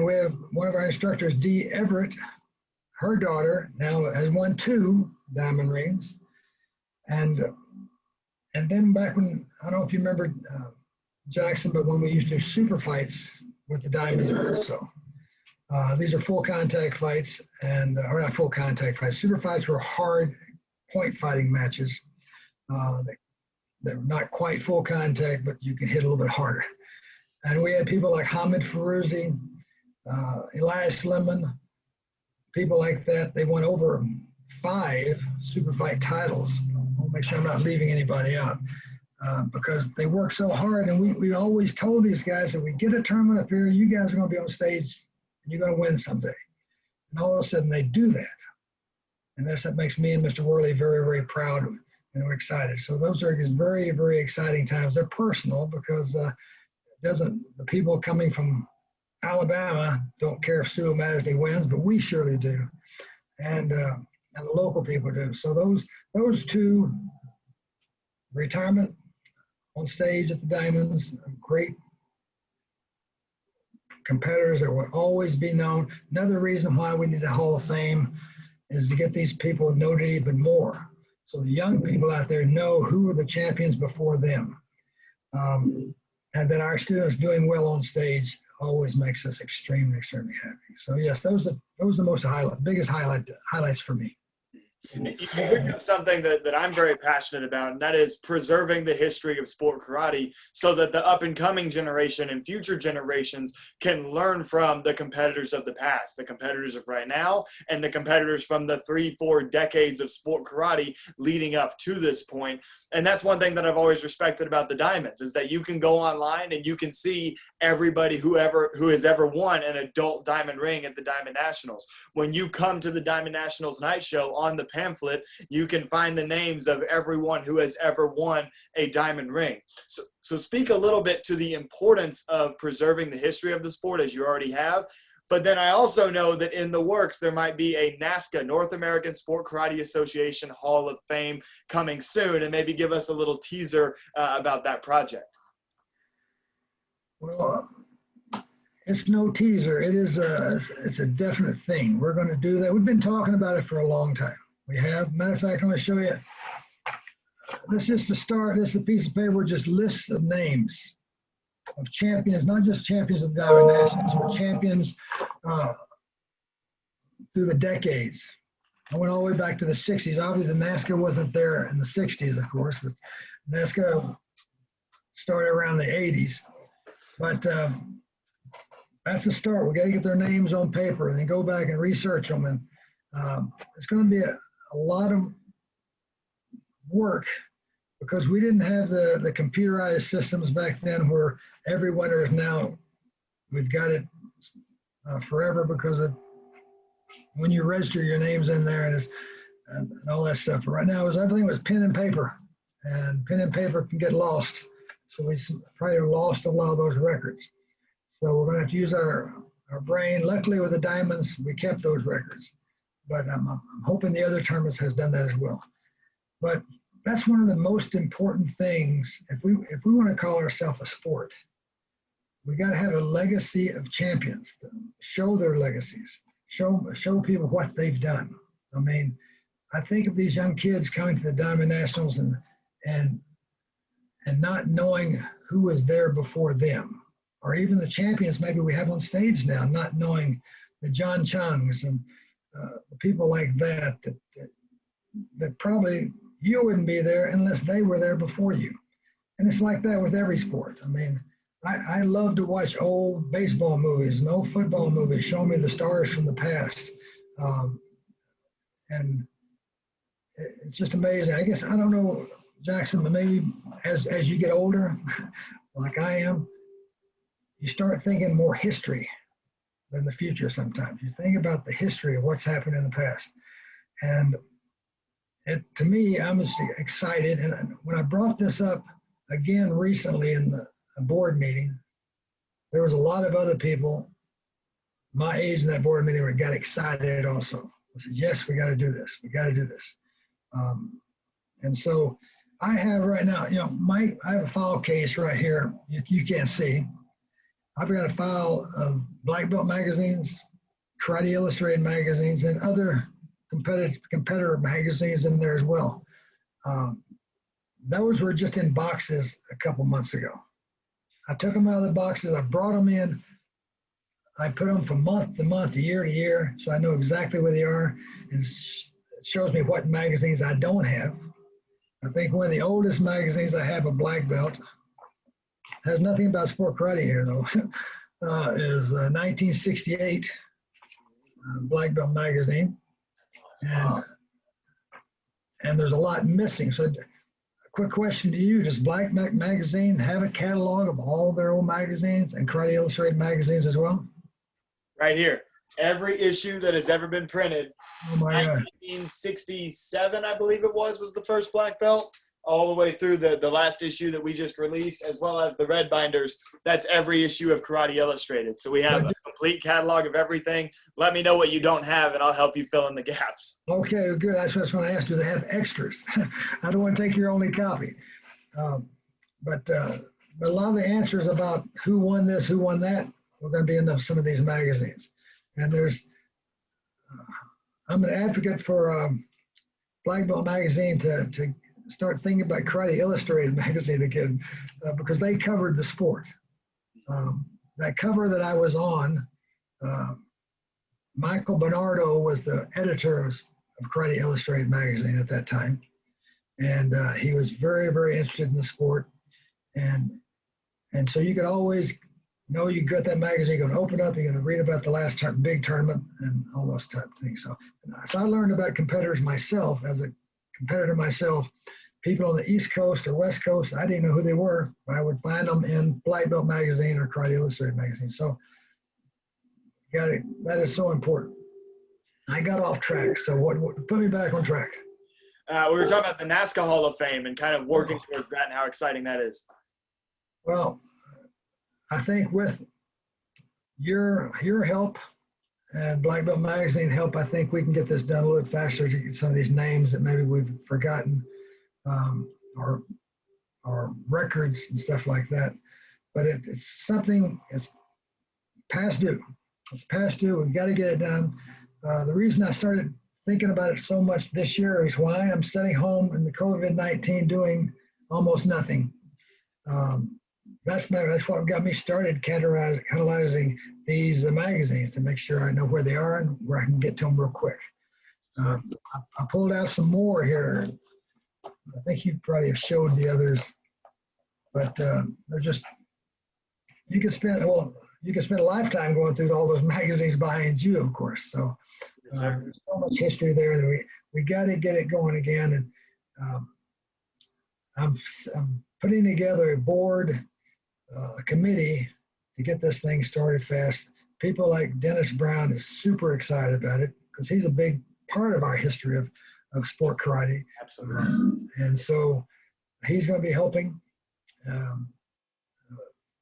we have one of our instructors, Dee Everett. Her daughter now has won 2 diamond rings. And then back when, I don't know if you remember, Jackson, but when we used to do super fights with the Diamonds also. These are full contact fights, or not full contact fights. Super fights were hard point fighting matches. They're not quite full contact, but you can hit a little bit harder. And we had people like Hamid Ferruzzi, Elias Lemon, people like that. They won over 5 super fight titles. I'll make sure I'm not leaving anybody out because they work so hard. And we always told these guys that we get a tournament up here, you guys are going to be on stage and you're going to win someday. And all of a sudden they do that. And that makes me and Mr. Worley very, very proud, and we're excited. So those are very, very exciting times. They're personal because the people coming from Alabama don't care if Sue Madison wins, but we surely do. And the local people do. So those two, retirement on stage at the Diamonds, great competitors that will always be known. Another reason why we need a Hall of Fame is to get these people noted even more. So the young people out there know who are the champions before them. And that our students doing well on stage always makes us extremely, extremely happy. So yes, those are the biggest highlights for me. You bring up something that I'm very passionate about, and that is preserving the history of sport karate so that the up-and-coming generation and future generations can learn from the competitors of the past, the competitors of right now, and the competitors from the 3-4 decades of sport karate leading up to this point. And that's one thing that I've always respected about the Diamonds, is that you can go online and you can see everybody who has ever won an adult diamond ring at the Diamond Nationals. When you come to the Diamond Nationals night show, on the pamphlet, you can find the names of everyone who has ever won a diamond ring. So speak a little bit to the importance of preserving the history of the sport, as you already have. But then I also know that in the works, there might be a NASKA, North American Sport Karate Association Hall of Fame, coming soon, and maybe give us a little teaser about that project. Well, it's no teaser. It's a definite thing. We're going to do that. We've been talking about it for a long time. We have. Matter of fact, I'm going to show you. This is the start. This is a piece of paper, just lists of names of champions, not just champions of Diamond Nationals, but champions through the decades. I went all the way back to the 60s. Obviously, NASKA wasn't there in the 60s, of course, but NASKA started around the 80s. But that's the start. We got to get their names on paper and then go back and research them. And it's going to be a lot of work because we didn't have the computerized systems back then where every winner is now, we've got it forever because when you register your name's in there and all that stuff. But right now, everything was pen and paper, and pen and paper can get lost. So we probably lost a lot of those records. So we're going to have to use our brain. Luckily with the Diamonds, we kept those records. But I'm hoping the other tournaments has done that as well. But that's one of the most important things. If we want to call ourselves a sport, we got to have a legacy of champions to show their legacies, show people what they've done. I mean, I think of these young kids coming to the Diamond Nationals and not knowing who was there before them, or even the champions maybe we have on stage now, not knowing the John Chungs and the people like that probably you wouldn't be there unless they were there before you. And it's like that with every sport. I mean, I love to watch old baseball movies and old football movies, show me the stars from the past. And it's just amazing. I guess, I don't know, Jackson, but maybe as you get older, like I am, you start thinking more history than the future sometimes. You think about the history of what's happened in the past. And to me, I'm just excited. And when I brought this up again recently in the board meeting, there was a lot of other people my age in that board meeting that got excited also. I said, yes, we got to do this. We got to do this. And so I have right now, I have a file case right here. You can't see. I've got a file of Black Belt magazines, Karate Illustrated magazines, and other competitor magazines in there as well. Those were just in boxes a couple months ago. I took them out of the boxes. I brought them in. I put them from month to month, year to year, so I know exactly where they are. And it shows me what magazines I don't have. I think one of the oldest magazines I have, a Black Belt, has nothing about sport karate here though, is 1968 Black Belt magazine. And there's a lot missing. So a quick question to you, does Black Belt magazine have a catalog of all their old magazines and Karate Illustrated magazines as well? Right here. Every issue that has ever been printed. Oh my God. 1967, I believe it was the first black belt, all the way through the last issue that we just released, as well as the red binders. That's every issue of Karate Illustrated. So we have a complete catalog of everything. Let me know what you don't have, and I'll help you fill in the gaps. Okay, good. That's what I was going to ask. Do they have extras? I don't want to take your only copy. But a lot of the answers about who won this, who won that, are going to be in some of these magazines. And I'm an advocate for Black Belt Magazine to start thinking about Karate Illustrated magazine again, because they covered the sport. That cover that I was on, Michael Bernardo was the editor of Karate Illustrated magazine at that time. And he was very, very interested in the sport. And so you could always know you got that magazine, you're going to open up, you're going to read about the last big tournament and all those type of things. So I learned about competitors myself. As a competitor myself, people on the East Coast or West Coast, I didn't know who they were. I would find them in Black Belt Magazine or Karate Illustrated magazine. So that is so important. I got off track, so what put me back on track? We were talking about the NASKA Hall of Fame and kind of working towards that and how exciting that is. Well, I think with your help and Black Belt Magazine help, I think we can get this done a little bit faster to get some of these names that maybe we've forgotten, or records and stuff like that. But it's something, it's past due. It's past due. We've got to get it done. The reason I started thinking about it so much this year is why I'm sitting home in the COVID-19 doing almost nothing. That's what got me started catalyzing these magazines to make sure I know where they are and where I can get to them real quick. I pulled out some more here. I think you probably have showed the others, but they're just, you could spend a lifetime going through all those magazines behind you, of course. So there's so much history there that we got to get it going again. And I'm putting together a board, a committee to get this thing started fast. People like Dennis Brown is super excited about it because he's a big part of our history of sport karate. Absolutely. And so he's going to be helping.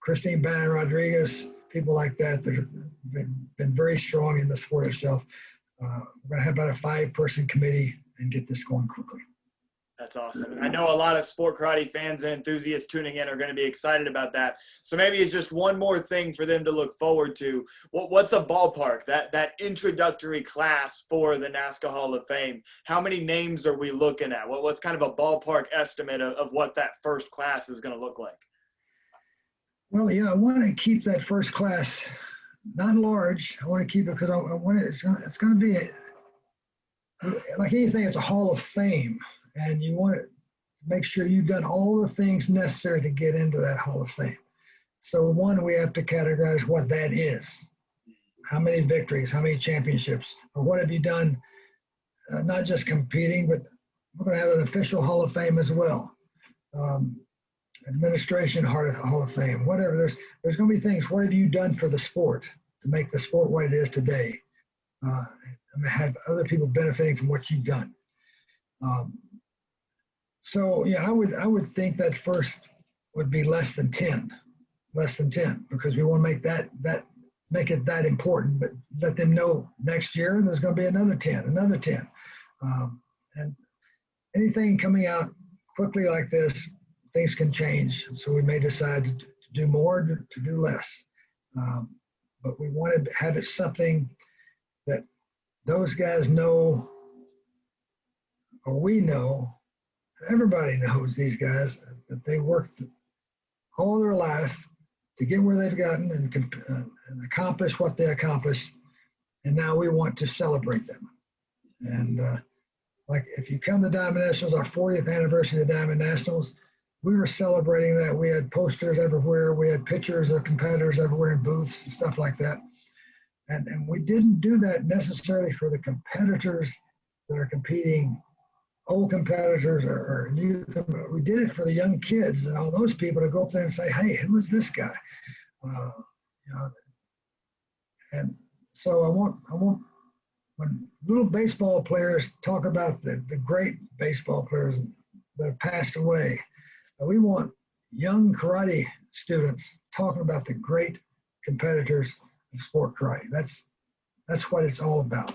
Christine Bannon Rodriguez, people like that have been very strong in the sport itself. We're going to have about a 5-person committee and get this going quickly. That's awesome. And I know a lot of sport karate fans and enthusiasts tuning in are going to be excited about that. So maybe it's just one more thing for them to look forward to. What's a ballpark, that introductory class for the NASKA Hall of Fame? How many names are we looking at? What's kind of a ballpark estimate of what that first class is going to look like? Well, yeah, I want to keep that first class not large. I want to keep it because I want it's going to be like anything. It's a Hall of Fame. And you want to make sure you've done all the things necessary to get into that Hall of Fame. So one, we have to categorize what that is. How many victories, how many championships, or what have you done, not just competing, but we're going to have an official Hall of Fame as well. Administration Hall of Fame, whatever. There's going to be things. What have you done for the sport to make the sport what it is today? And have other people benefiting from what you've done. So yeah, I would think that first would be less than 10, because we want to make it that important, but let them know next year there's going to be another 10. And anything coming out quickly like this, things can change. So we may decide to do more, to do less. But we want to have it something that those guys know, or we know. Everybody knows these guys, that they worked all their life to get where they've gotten and accomplish what they accomplished. And now we want to celebrate them. And like if you come to Diamond Nationals, our 40th anniversary of the Diamond Nationals, we were celebrating that. We had posters everywhere. We had pictures of competitors everywhere in booths and stuff like that. And we didn't do that necessarily for the competitors that are competing, old competitors or new. We did it for the young kids and all those people to go up there and say, "Hey, who is this guy?" And So I want when little baseball players talk about the great baseball players that have passed away, we want young karate students talking about the great competitors of sport karate. That's what it's all about.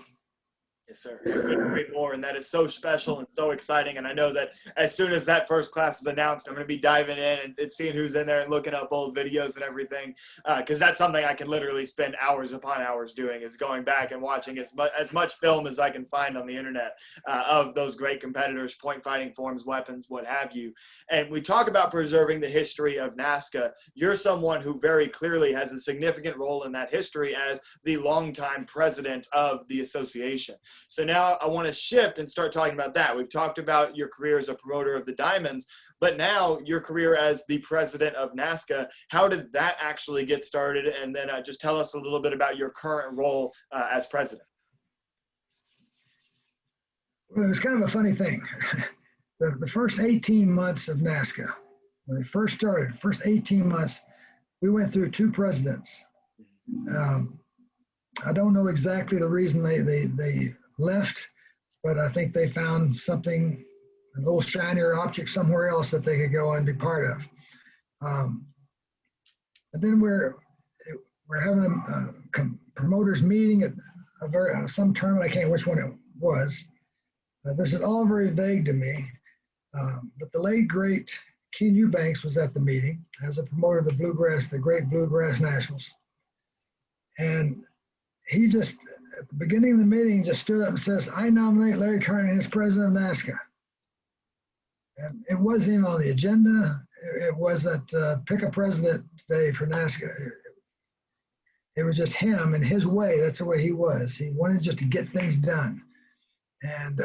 Yes, sir. I couldn't agree more, and that is so special and so exciting. And I know that as soon as that first class is announced, I'm going to be diving in and seeing who's in there and looking up old videos and everything, because that's something I can literally spend hours upon hours doing, is going back and watching as much film as I can find on the internet of those great competitors, point fighting forms, weapons, what have you. And we talk about preserving the history of NASKA. You're someone who very clearly has a significant role in that history as the longtime president of the association. So now I want to shift and start talking about that. We've talked about your career as a promoter of the Diamonds, but now your career as the president of NASKA. How did that actually get started? And then just tell us a little bit about your current role as president. Well, it was kind of a funny thing. The first 18 months of NASKA, when it first started, first 18 months, we went through two presidents. I don't know exactly the reason they left, but I think they found something, a little shinier object somewhere else that they could go and be part of. And then we're having a promoters meeting at some tournament. I can't remember which one it was. This is all very vague to me, but the late great Ken Eubanks was at the meeting as a promoter of the Great Bluegrass Nationals, and he just, at the beginning of the meeting, just stood up and says, "I nominate Larry Carnahan as president of NASKA." And it wasn't even on the agenda. It wasn't pick a president today for NASKA. It was just him and his way. That's the way he was. He wanted just to get things done. And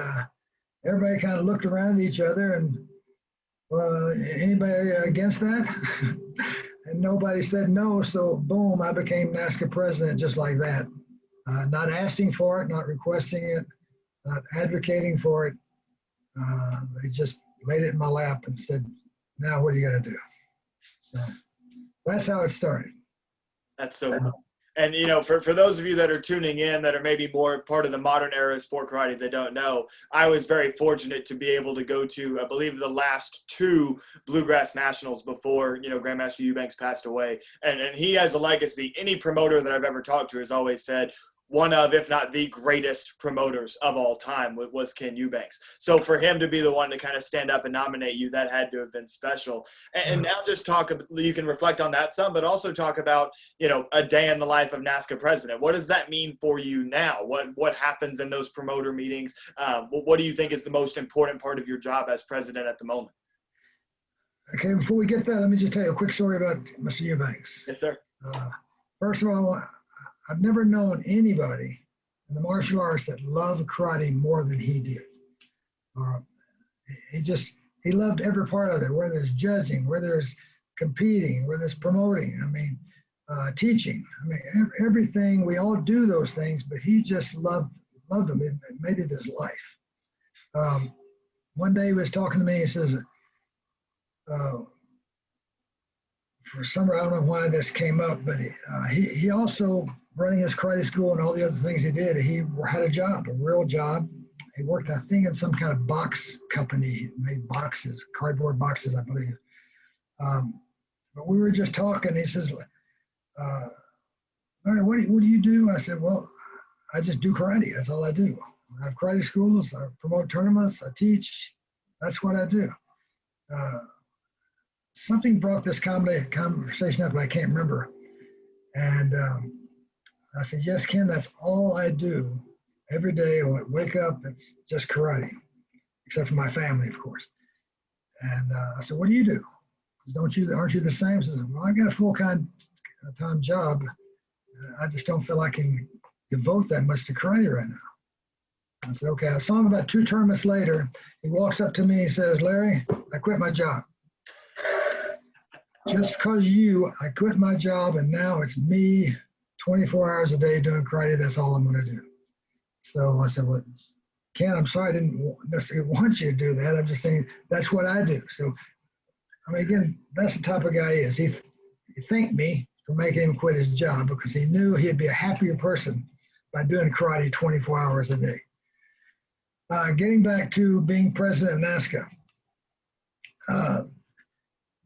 everybody kind of looked around at each other and, well, anybody against that? And nobody said no. So boom, I became NASKA president just like that. Not asking for it, not requesting it, not advocating for it. They just laid it in my lap and said, "Now what are you going to do?" So that's how it started. That's so cool. And, you know, for those of you that are tuning in that are maybe more part of the modern era of sport karate that don't know, I was very fortunate to be able to go to, I believe, the last two Bluegrass Nationals before, you know, Grandmaster Eubanks passed away. And he has a legacy. Any promoter that I've ever talked to has always said, one of, if not the greatest promoters of all time was Ken Eubanks. So for him to be the one to kind of stand up and nominate you, that had to have been special. And now just talk, you can reflect on that some, but also talk about, you know, a day in the life of NASKA president. What does that mean for you now? What happens in those promoter meetings? What do you think is the most important part of your job as president at the moment? Okay, before we get that, let me just tell you a quick story about Mr. Eubanks. Yes, sir. First of all, I've never known anybody in the martial arts that loved karate more than he did. He loved every part of it, whether it's judging, whether it's competing, whether it's promoting, teaching. Everything. We all do those things, but he just loved them. It made it his life. One day he was talking to me, he says, for some reason, I don't know why this came up, but he also, running his karate school and all the other things he did, he had a job, a real job. He worked, I think, in some kind of box company. He made boxes, cardboard boxes, I believe. But we were just talking. He says, "All right, what do you do?" I said, "Well, I just do karate. That's all I do. I have karate schools. I promote tournaments. I teach. That's what I do." Something brought this conversation up, but I can't remember. And I said, "Yes, Ken, that's all I do. Every day I wake up, it's just karate, except for my family, of course." And I said, "What do you do? Aren't you the same?" He says, "Well, I got a full-time job. I just don't feel I can devote that much to karate right now." I said, "Okay." I saw him about 2 tournaments later. He walks up to me and says, "Larry, I quit my job. Just because I quit my job, and now it's me 24 hours a day doing karate. That's all I'm going to do." So I said, "Well, Ken, I'm sorry I didn't necessarily want you to do that. I'm just saying that's what I do." So, again, that's the type of guy he is. He thanked me for making him quit his job because he knew he'd be a happier person by doing karate 24 hours a day. Getting back to being president of NASKA,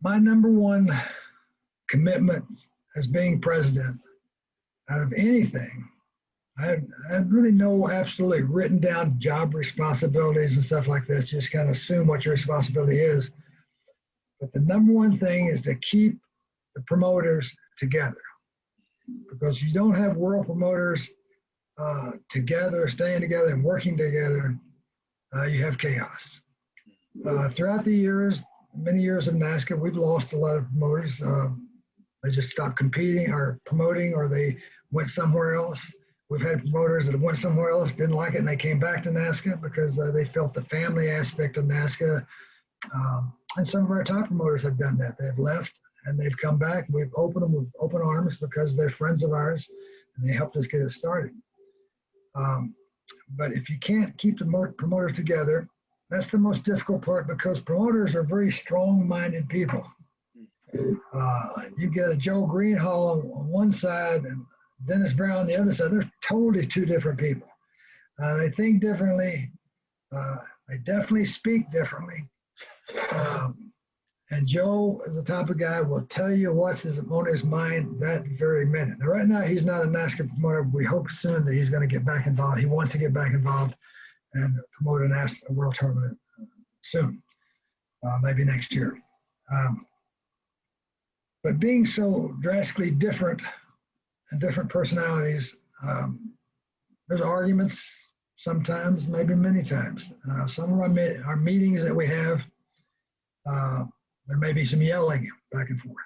my number one commitment as being president out of anything, I really know absolutely written down job responsibilities and stuff like this, just kind of assume what your responsibility is. But the number one thing is to keep the promoters together, because you don't have world promoters together, staying together and working together, you have chaos. Throughout the years, many years of NASKA, we've lost a lot of promoters. They just stopped competing or promoting, or they went somewhere else. We've had promoters that went somewhere else, didn't like it, and they came back to NASKA because they felt the family aspect of NASKA. And some of our top promoters have done that. They've left and they've come back. We've opened them with open arms because they're friends of ours and they helped us get it started. But if you can't keep the promoters together, that's the most difficult part, because promoters are very strong-minded people. You get a Joe Greenhall on one side and Dennis Brown on the other side. They're totally two different people. They think differently. They definitely speak differently. And Joe is the type of guy who will tell you what's on his mind that very minute. Now, right now, he's not a NASKA promoter. We hope soon that he's going to get back involved. He wants to get back involved and promote a world tournament soon, maybe next year. But being so drastically different and different personalities, there's arguments sometimes, maybe many times. Some of our meetings that we have, there may be some yelling back and forth.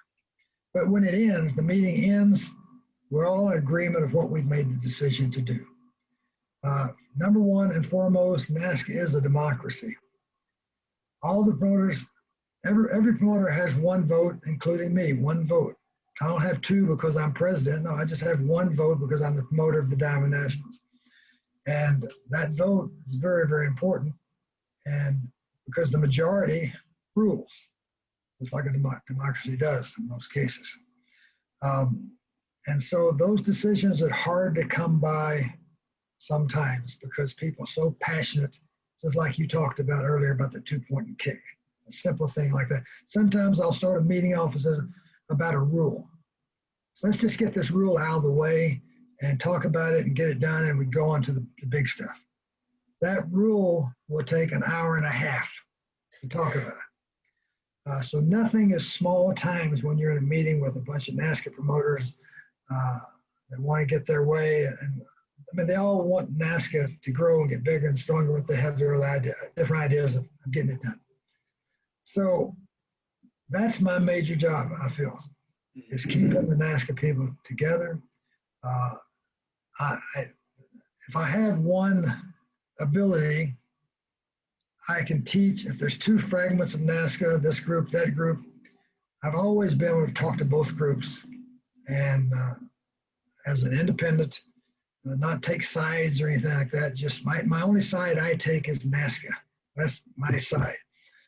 But when it ends, the meeting ends, we're all in agreement of what we've made the decision to do. Number one and foremost, NASKA is a democracy. All the promoters, every promoter has one vote, including me, one vote. I don't have two because I'm president. No, I just have one vote because I'm the promoter of the Diamond Nationals. And that vote is very, very important. And because the majority rules, just like a democracy does in most cases. And so those decisions are hard to come by sometimes because people are so passionate, just like you talked about earlier about the two-point kick, a simple thing like that. Sometimes I'll start a meeting off as about a rule. So let's just get this rule out of the way and talk about it and get it done, and we go on to the big stuff. That rule will take an hour and a half to talk about. So nothing is small times when you're in a meeting with a bunch of NASKA promoters that want to get their way. And I mean, they all want NASKA to grow and get bigger and stronger, but they have their different ideas of getting it done. So that's my major job, I feel, is keeping the NASKA people together. If I have one ability, I can teach. If there's two fragments of NASKA, this group, that group, I've always been able to talk to both groups and as an independent, not take sides or anything like that. Just my only side I take is NASKA. That's my side.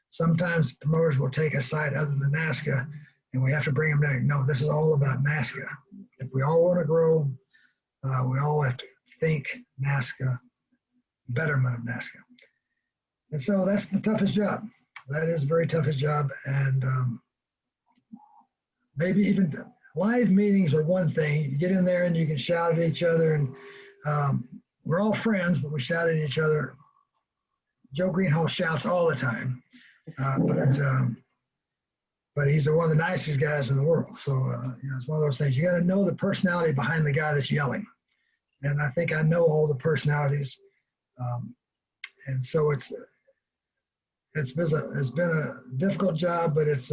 Sometimes promoters will take a side other than NASKA, and we have to bring them back. No, this is all about NASKA. If we all want to grow, we all have to think NASKA, betterment of NASKA. And so that's the toughest job. That is the very toughest job. And maybe even live meetings are one thing. You get in there and you can shout at each other, and we're all friends, but we shout at each other. Joe Greenhall shouts all the time, but he's one of the nicest guys in the world. So it's one of those things. You got to know the personality behind the guy that's yelling. And I think I know all the personalities. And so it's been a difficult job, but it's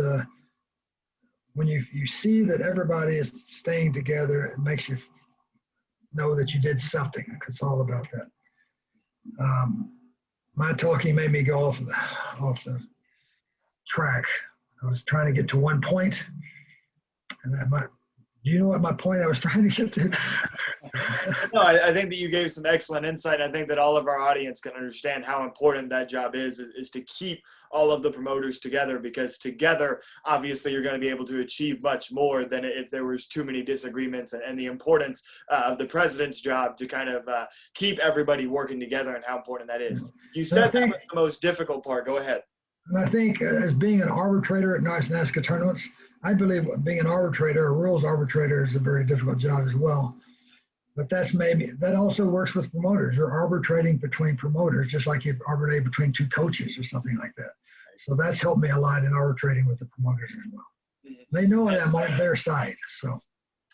when you see that everybody is staying together, it makes you know that you did something. It's all about that. My talking made me go off the track. I was trying to get to one point, and that Do you know what my point I was trying to get to? No, I think that you gave some excellent insight. I think that all of our audience can understand how important that job is to keep all of the promoters together, because together, obviously, you're going to be able to achieve much more than if there was too many disagreements, and the importance of the president's job to kind of keep everybody working together and how important that is. You said that was the most difficult part. Go ahead. And I think as being an arbitrator at NASKA tournaments, I believe being an arbitrator, a rules arbitrator, is a very difficult job as well. But that also works with promoters. You're arbitrating between promoters, just like you arbitrate between two coaches or something like that. So that's helped me a lot in arbitrating with the promoters as well. They know that I'm on their side. So.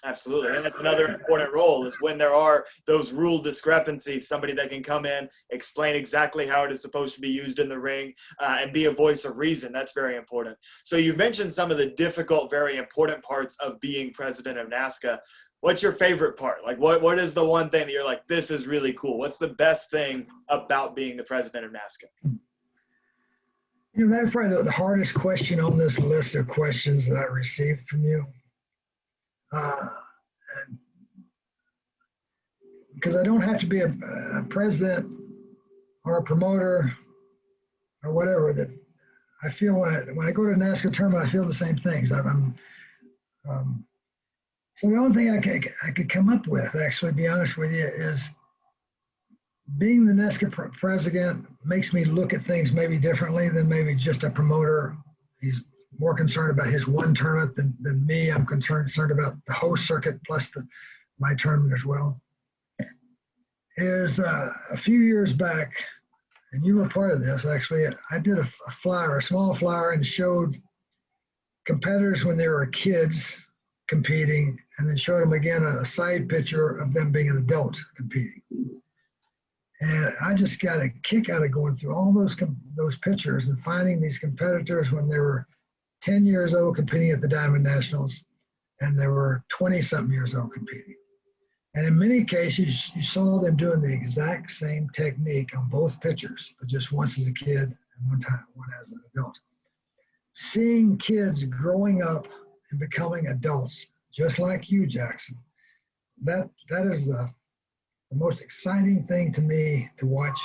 Absolutely. And that's another important role, is when there are those rule discrepancies, somebody that can come in, explain exactly how it is supposed to be used in the ring, and be a voice of reason. That's very important. So you've mentioned some of the difficult, very important parts of being president of NASKA. What's your favorite part? Like, what is the one thing that you're like, this is really cool? What's the best thing about being the president of NASKA? You know, that's probably the hardest question on this list of questions that I received from you. Because I don't have to be a president or a promoter or whatever, that I feel when I go to a NASKA tournament, I feel the same things. So the only thing I could come up with, actually, be honest with you, is being the NASKA president makes me look at things maybe differently than maybe just a promoter. He's more concerned about his one tournament than me. I'm concerned about the whole circuit plus my tournament as well. Is a few years back, and you were part of this actually, I did a flyer, a small flyer, and showed competitors when they were kids competing, and then showed them again a side picture of them being an adult competing. And I just got a kick out of going through all those pictures and finding these competitors when they were 10 years old competing at the Diamond Nationals, and they were 20-something years old competing. And in many cases, you saw them doing the exact same technique on both pictures, but just once as a kid and one as an adult. Seeing kids growing up and becoming adults, just like you, Jackson, that is the most exciting thing to me to watch.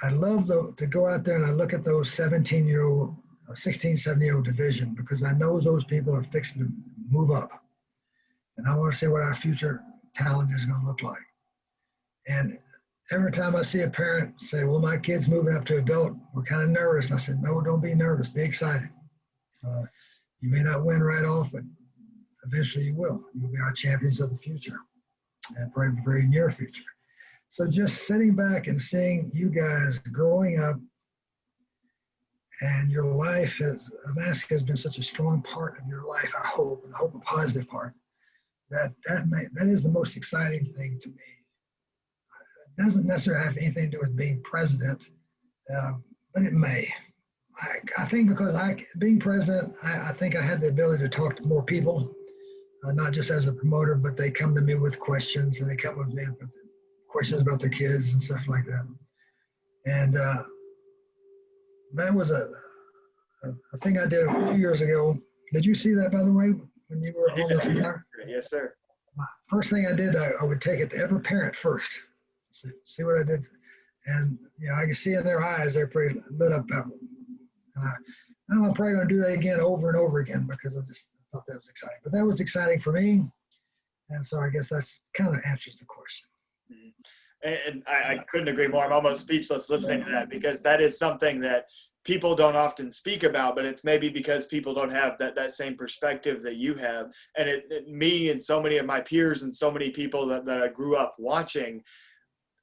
I love to go out there and I look at those 17-year-old, 16, 17-year-old division, because I know those people are fixing to move up. And I want to see what our future talent is going to look like. And every time I see a parent say, well, my kid's moving up to adult, we're kind of nervous. I said, no, don't be nervous. Be excited. You may not win right off, but eventually you will. You'll be our champions of the future, and probably the very near future. So just sitting back and seeing you guys growing up, and your life NASKA has been such a strong part of your life, I hope, and I hope a positive part. That is the most exciting thing to me. It doesn't necessarily have anything to do with being president, but it may. I think because being president, I think I had the ability to talk to more people, not just as a promoter, but they come to me with questions, and they come with me with questions about their kids and stuff like that. And that was a thing I did a few years ago. Did you see that, by the way, when you were on the flyer? Yes, sir. First thing I did, I would take it to every parent first. See what I did. And, I can see in their eyes, they're pretty lit up about it. And I'm probably going to do that again over and over again, because I just thought that was exciting. But that was exciting for me. And so I guess that's kind of answers the question. And I couldn't agree more. I'm almost speechless listening to that, because that is something that people don't often speak about, but it's maybe because people don't have that same perspective that you have. And me and so many of my peers and so many people that I grew up watching,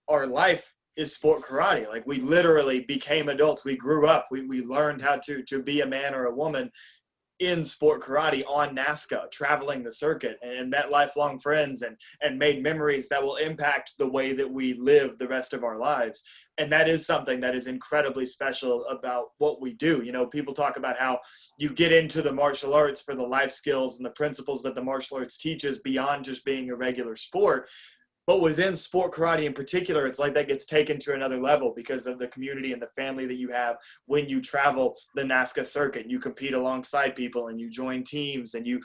our life is sport karate. Like, we literally became adults. We grew up. We learned how to be a man or a woman in sport karate on NASKA, traveling the circuit, and met lifelong friends and made memories that will impact the way that we live the rest of our lives. And that is something that is incredibly special about what we do. People talk about how you get into the martial arts for the life skills and the principles that the martial arts teaches beyond just being a regular sport. But within sport karate in particular, it's like that gets taken to another level because of the community and the family that you have when you travel the NASKA circuit. You compete alongside people and you join teams and you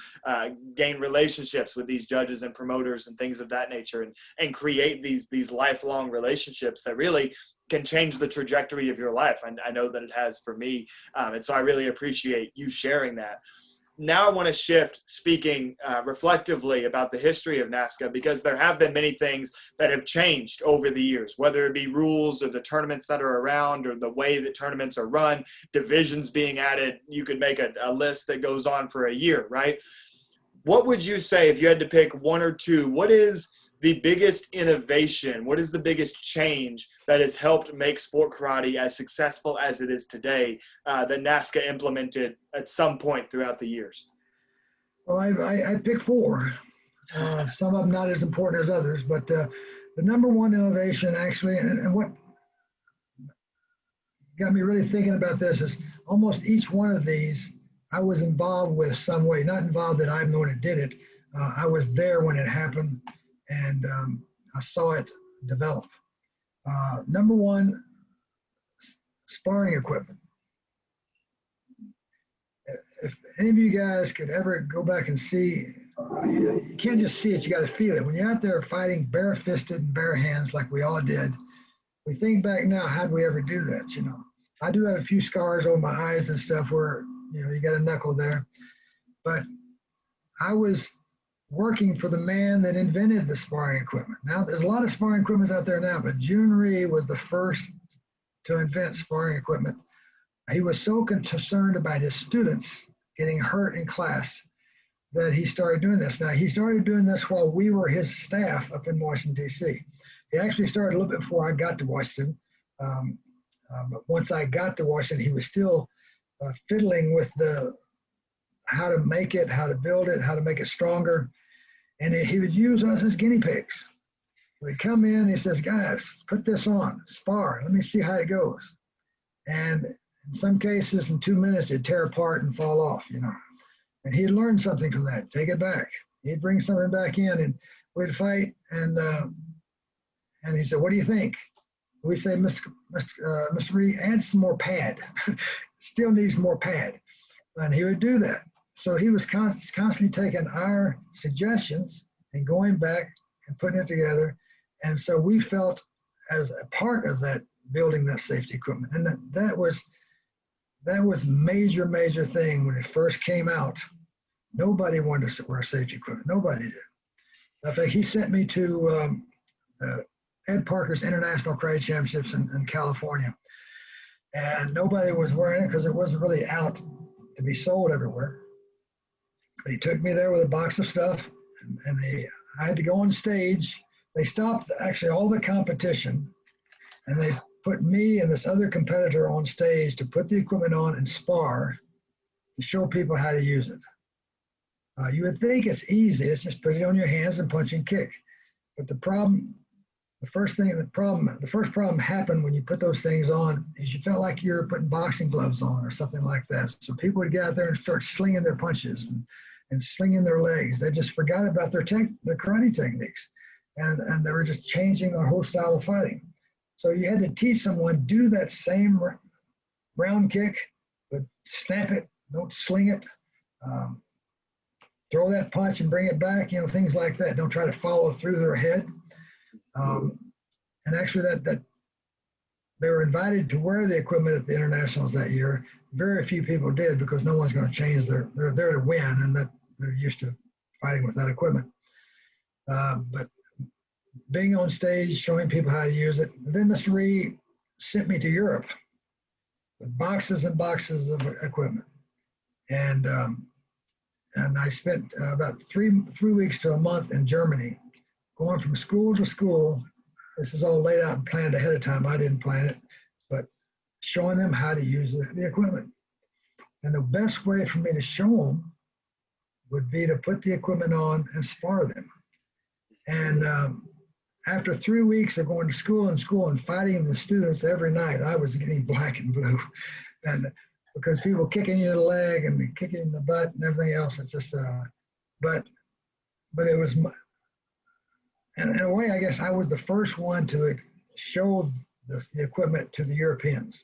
gain relationships with these judges and promoters and things of that nature, and create these lifelong relationships that really can change the trajectory of your life. And I know that it has for me. And so I really appreciate you sharing that. Now I want to shift, speaking reflectively about the history of NASKA, because there have been many things that have changed over the years, whether it be rules or the tournaments that are around or the way that tournaments are run, divisions being added. You could make a list that goes on for a year, right? What would you say if you had to pick one or two? What is the biggest innovation? What is the biggest change that has helped make sport karate as successful as it is today that NASKA implemented at some point throughout the years? Well, I picked four. Some of them not as important as others, but the number one innovation actually, and what got me really thinking about this is almost each one of these I was involved with some way. Not involved that I'm the one that did it. I was there when it happened, and I saw it develop. Number one, sparring equipment. If any of you guys could ever go back and see, you can't just see it, you got to feel it. When you're out there fighting bare-fisted and bare hands like we all did, we think back now, how'd we ever do that, you know? I do have a few scars over my eyes and stuff where, you know, you got a knuckle there. But I was working for the man that invented the sparring equipment. Now, there's a lot of sparring equipment out there now, but Jun Rhee was the first to invent sparring equipment. He was so concerned about his students getting hurt in class that he started doing this. Now, he started doing this while we were his staff up in Washington, D.C. He actually started a little bit before I got to Washington. But once I got to Washington, he was still fiddling with how to make it, how to build it, how to make it stronger. And he would use us as guinea pigs. We'd come in, he says, guys, put this on, spar, let me see how it goes. And in some cases, in 2 minutes, it'd tear apart and fall off, you know. And he'd learn something from that, take it back. He'd bring something back in, and we'd fight, and he said, what do you think? We say, Mr. Rhee, add some more pad. Still needs more pad. And he would do that. So he was constantly taking our suggestions and going back and putting it together. And so we felt as a part of that, building that safety equipment. And that was major thing when it first came out. Nobody wanted to wear safety equipment. Nobody did. In fact, he sent me to Ed Parker's International Karate Championships in California. And nobody was wearing it because it wasn't really out to be sold everywhere. But he took me there with a box of stuff, and I had to go on stage. They stopped actually all the competition, and they put me and this other competitor on stage to put the equipment on and spar to show people how to use it. You would think it's easy. It's just put it on your hands and punch and kick. But the first problem happened when you put those things on is you felt like you're putting boxing gloves on or something like that. So people would get out there and start slinging their punches and slinging their legs. They just forgot about their karate techniques. And they were just changing their whole style of fighting. So you had to teach someone, do that same round kick, but snap it, don't sling it. Throw that punch and bring it back, you know, things like that. Don't try to follow through their head. And actually that they were invited to wear the equipment at the internationals that year. Very few people did because no one's going to change they're there to win, and that they're used to fighting with that equipment. But being on stage, showing people how to use it. And then Mr. Rhee sent me to Europe with boxes and boxes of equipment. And I spent about three weeks to a month in Germany, going from school to school. This is all laid out and planned ahead of time. I didn't plan it, but showing them how to use the equipment. And the best way for me to show them would be to put the equipment on and spar them. And after 3 weeks of going to school and fighting the students every night, I was getting black and blue. And because people kicking you in the leg and kicking in the butt and everything else, it's just, but it was, And in a way, I guess I was the first one to show the equipment to the Europeans.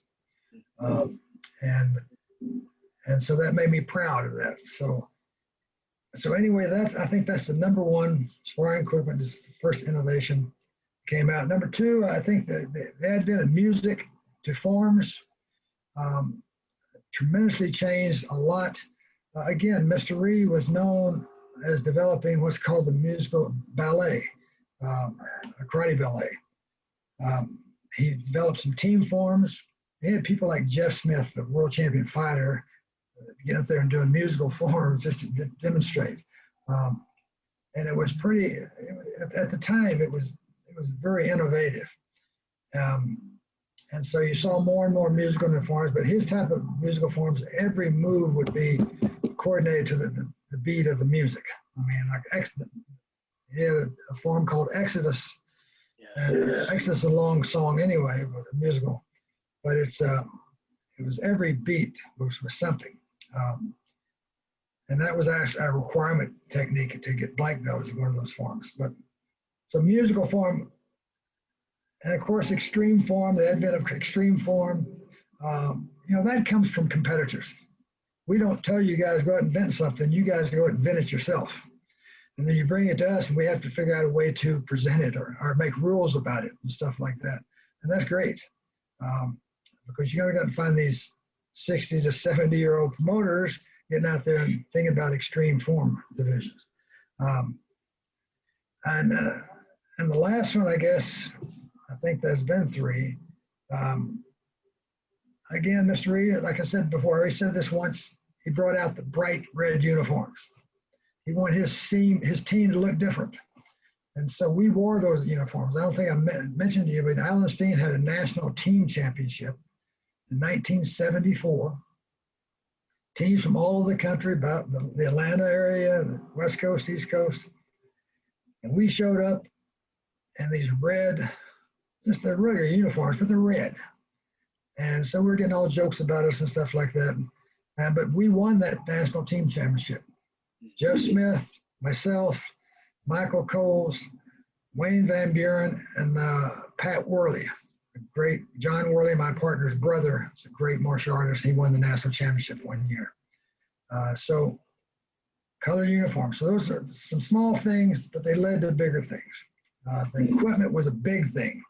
And so that made me proud of that. So anyway, I think that's the number one sparring equipment. Is the first innovation came out. Number two, I think the advent of music to forms tremendously changed a lot. Again, Mr. Reed was known as developing what's called the musical ballet, karate ballet. He developed some team forms. He had people like Jeff Smith, the world champion fighter, get up there and doing musical forms just to demonstrate. And it was pretty, at the time, it was very innovative. And so you saw more and more musical forms, but his type of musical forms, every move would be coordinated to the beat of the music. I mean, like he had a form called Exodus. Yes. Exodus is a long song anyway, but a musical. But it was every beat was something. And that was actually a requirement technique to get black belts in one of those forms. But so musical form, and of course extreme form, the advent of extreme form, that comes from competitors. We don't tell you guys go out and invent something, you guys go out and invent it yourself. And then you bring it to us and we have to figure out a way to present it or make rules about it and stuff like that. And that's great. Because you got to find these 60 to 70-year-old promoters getting out there and thinking about extreme form divisions. And the last one, I guess, I think there's been three. Again, Mr. Reed, like I said before, I already said this once, he brought out the bright red uniforms. He wanted his team to look different. And so we wore those uniforms. I don't think I mentioned to you, but Alan Steen had a national team championship in 1974. Teams from all over the country, about the Atlanta area, the West Coast, East Coast. And we showed up in these red, just the regular uniforms, but they're red. And so we're getting all jokes about us and stuff like that. But we won that national team championship. Jeff Smith, myself, Michael Coles, Wayne Van Buren, and Pat Worley. Great John Worley, my partner's brother, is a great martial artist. He won the national championship one year. So colored uniforms. So those are some small things, but they led to bigger things. The equipment was a big thing,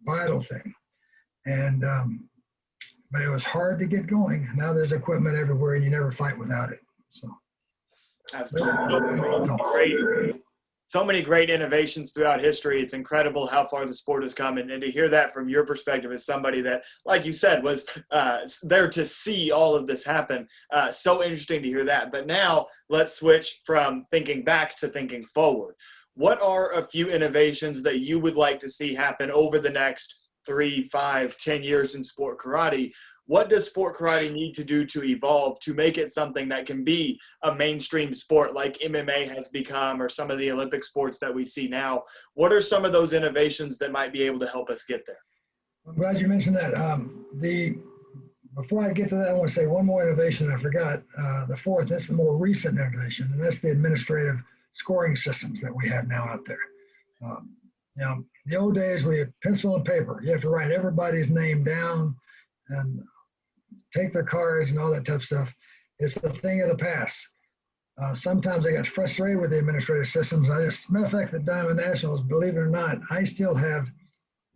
vital thing. And but it was hard to get going. Now there's equipment everywhere and you never fight without it. So absolutely. So many great innovations throughout history. It's incredible how far the sport has come. And to hear that from your perspective as somebody that, like you said, was there to see all of this happen. So interesting to hear that. But now let's switch from thinking back to thinking forward. What are a few innovations that you would like to see happen over the next 3, 5, 10 years in sport karate? What does sport karate need to do to evolve to make it something that can be a mainstream sport like MMA has become, or some of the Olympic sports that we see now? What are some of those innovations that might be able to help us get there? I'm glad you mentioned that. Before I get to that, I want to say one more innovation I forgot. The fourth, that's the more recent innovation, and that's the administrative scoring systems that we have now out there. The old days we had pencil and paper. You have to write everybody's name down and take their cards and all that type of stuff. It's a thing of the past. Sometimes I got frustrated with the administrative systems. Matter of fact, the Diamond Nationals, believe it or not, I still have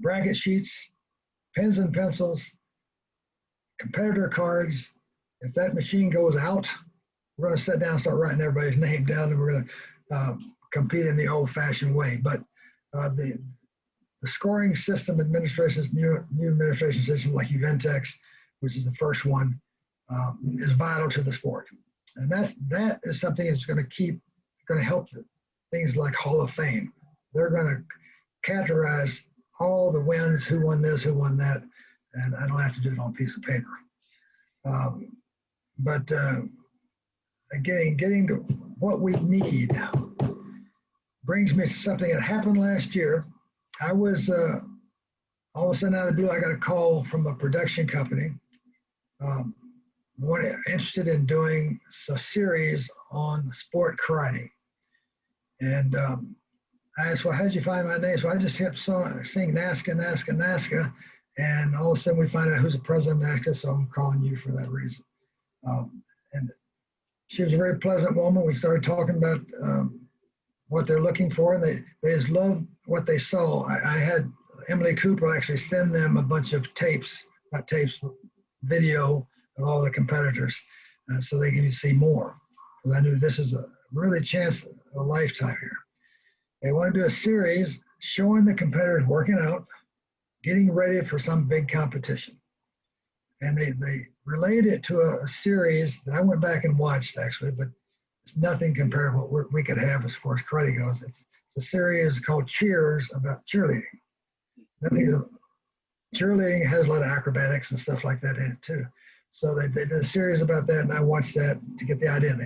bracket sheets, pens and pencils, competitor cards. If that machine goes out, we're going to sit down and start writing everybody's name down, and we're going to compete in the old-fashioned way. But the scoring system administrations, new administration system like Uventex, which is the first one, is vital to the sport. And that is something that's going to help things like Hall of Fame. They're going to categorize all the wins, who won this, who won that, and I don't have to do it on a piece of paper. But again, getting to what we need brings me to something that happened last year. I was all of a sudden out of the blue, I got a call from a production company interested in doing a series on sport karate. And I asked, well, how'd you find my name? So I just kept saying NASKA, NASKA, NASKA. And all of a sudden we find out who's the president of NASKA. So I'm calling you for that reason. And she was a very pleasant woman. We started talking about what they're looking for. And they just loved what they saw. I had Emily Cooper actually send them a bunch of tapes, not tapes, but video of all the competitors so they can see more. Because I knew this is a really chance of a lifetime here. They want to do a series showing the competitors working out, getting ready for some big competition. And they related it to a series that I went back and watched actually, but it's nothing compared to what we could have as far as karate goes. It's a series called Cheers about cheerleading. Cheerleading has a lot of acrobatics and stuff like that in it too. So they did a series about that, and I watched that to get the idea.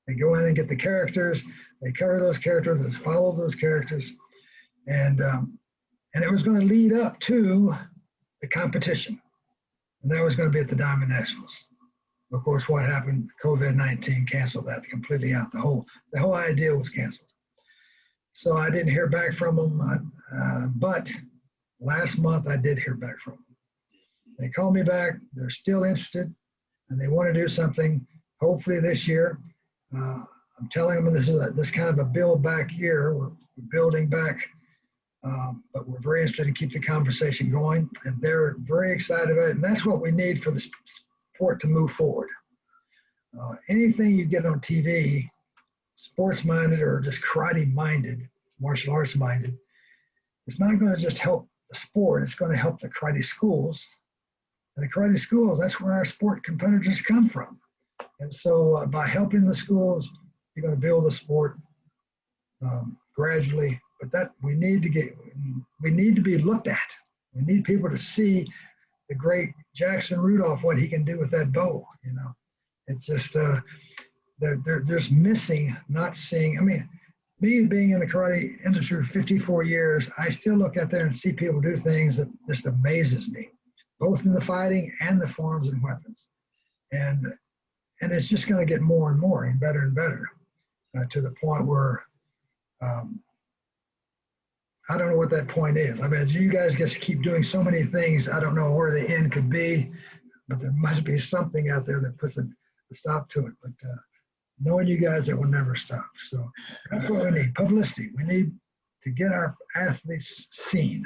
They go in and get the characters, they cover those characters, they follow those characters, and it was going to lead up to the competition, and that was going to be at the Diamond Nationals. Of course, what happened? COVID-19 canceled that completely out. The whole idea was canceled. So I didn't hear back from them, but last month I did hear back from them. They called me back. They're still interested, and they want to do something. Hopefully this year. I'm telling them this is this kind of a build back year. We're building back, but we're very interested in keep the conversation going, and they're very excited about it. And that's what we need for the sport to move forward. Anything you get on TV, sports minded or just karate minded, martial arts minded, it's not going to just help the sport. It's going to help the karate schools. And the karate schools, that's where our sport competitors come from. And so by helping the schools, you're going to build the sport gradually. But that we need to be looked at. We need people to see the great Jackson Rudolph, what he can do with that bow. You know, it's just they're just missing, not seeing. I mean, me being in the karate industry for 54 years, I still look out there and see people do things that just amazes me, both in the fighting and the forms and weapons. And it's just going to get more and more and better to the point where I don't know what that point is. I mean, as you guys just keep doing so many things, I don't know where the end could be, but there must be something out there that puts a stop to it. But knowing you guys, it will never stop. So that's what we need, publicity. We need to get our athletes seen.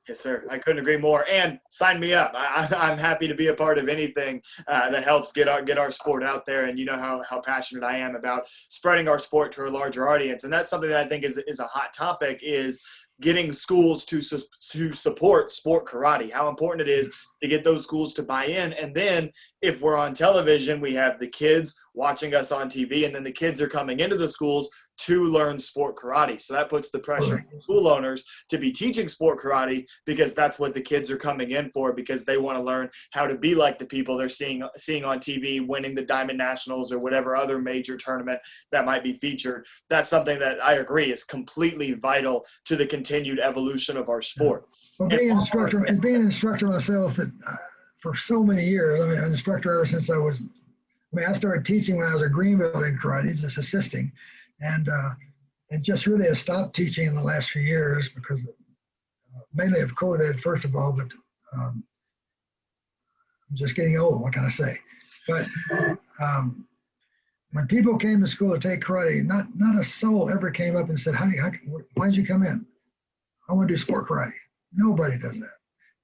Yes, sir. I couldn't agree more. And sign me up. I'm happy to be a part of anything that helps get our sport out there. And you know how passionate I am about spreading our sport to a larger audience. And that's something that I think is a hot topic, is getting schools to support sport karate, how important it is to get those schools to buy in. And then if we're on television, we have the kids watching us on TV, and then the kids are coming into the schools to learn sport karate. So that puts the pressure on school owners to be teaching sport karate, because that's what the kids are coming in for, because they want to learn how to be like the people they're seeing on TV, winning the Diamond Nationals or whatever other major tournament that might be featured. That's something that I agree is completely vital to the continued evolution of our sport. Well, being an instructor myself for so many years, I mean, an instructor ever since I started teaching when I was at Greenville in karate, just assisting. And just really have stopped teaching in the last few years because mainly of COVID, first of all, but I'm just getting old, what can I say? But when people came to school to take karate, not a soul ever came up and said, why did you come in? I want to do sport karate. Nobody does that.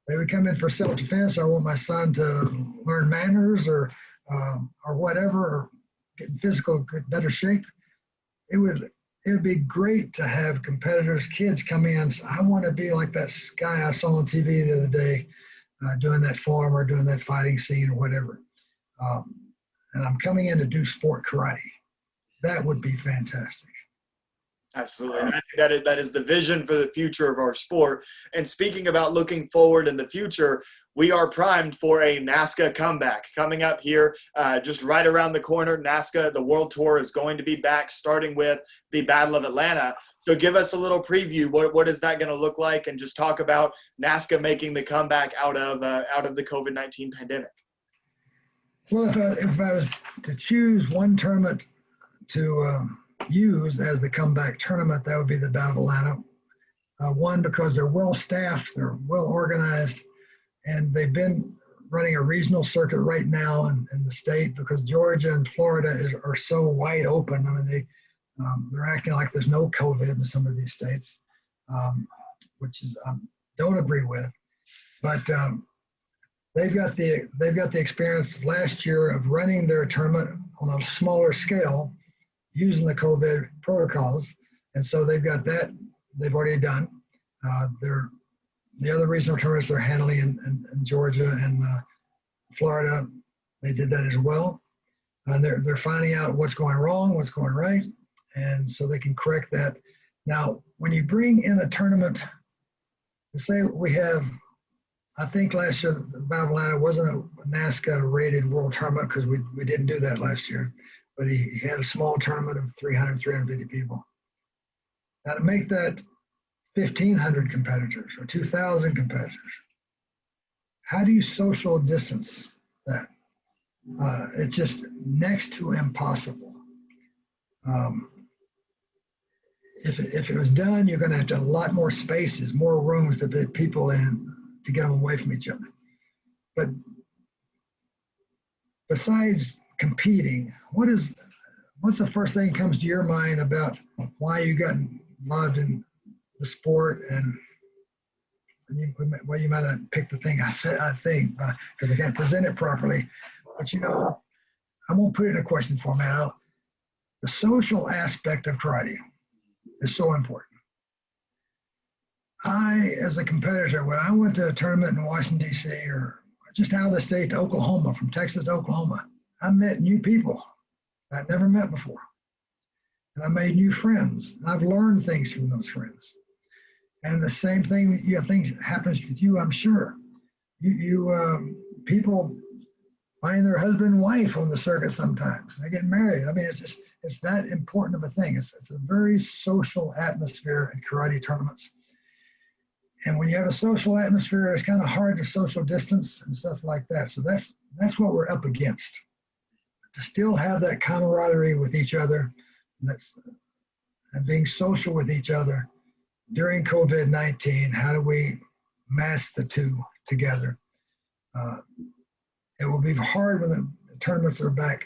They would come in for self-defense. I want my son to learn manners or whatever, or get in physical, better shape. It would be great to have competitors, kids come in. I want to be like that guy I saw on TV the other day, doing that form or doing that fighting scene or whatever. And I'm coming in to do sport karate. That would be fantastic. Absolutely. And I think that is the vision for the future of our sport. And speaking about looking forward in the future, we are primed for a NASKA comeback coming up here just right around the corner. NASKA, the World Tour, is going to be back, starting with the Battle of Atlanta. So give us a little preview. What is that going to look like? And just talk about NASKA making the comeback out of the COVID-19 pandemic. Well, if I was to choose one tournament to use as the comeback tournament, that would be the Battle of Atlanta. One, because they're well staffed, they're well organized, and they've been running a regional circuit right now in the state, because Georgia and Florida are so wide open. I mean, they're acting like there's no COVID in some of these states, which is don't agree with. But they've got the experience last year of running their tournament on a smaller scale using the COVID protocols, and so they've got that they've already done. The other regional tournaments they're handling in Georgia and Florida, they did that as well. And they're finding out what's going wrong, what's going right, and so they can correct that. Now, when you bring in a tournament, say we have, I think last year the Battle of Atlanta wasn't a NASKA rated world tournament because we didn't do that last year, but he had a small tournament of 350 people. Now to make that 1,500 competitors or 2,000 competitors, how do you social distance that? It's just next to impossible. If it was done, you're going to have to have a lot more spaces, more rooms to put people in to get them away from each other. But besides competing, what's the first thing that comes to your mind about why you got involved in the sport? And you might not pick the thing I said, I think, because I can't present it properly. But I'm going to put it in a question format. The social aspect of karate is so important. I, as a competitor, when I went to a tournament in Washington, D.C., or just out of the state to Oklahoma, from Texas to Oklahoma, I met new people I'd never met before. And I made new friends. And I've learned things from those friends. And the same thing you think happens with you, I'm sure. People find their husband and wife on the circuit sometimes. They get married. I mean, it's that important of a thing. It's a very social atmosphere in karate tournaments. And when you have a social atmosphere, it's kind of hard to social distance and stuff like that. So that's what we're up against. To still have that camaraderie with each other, and being social with each other during COVID-19. How do we mask the two together? It will be hard when the tournaments are back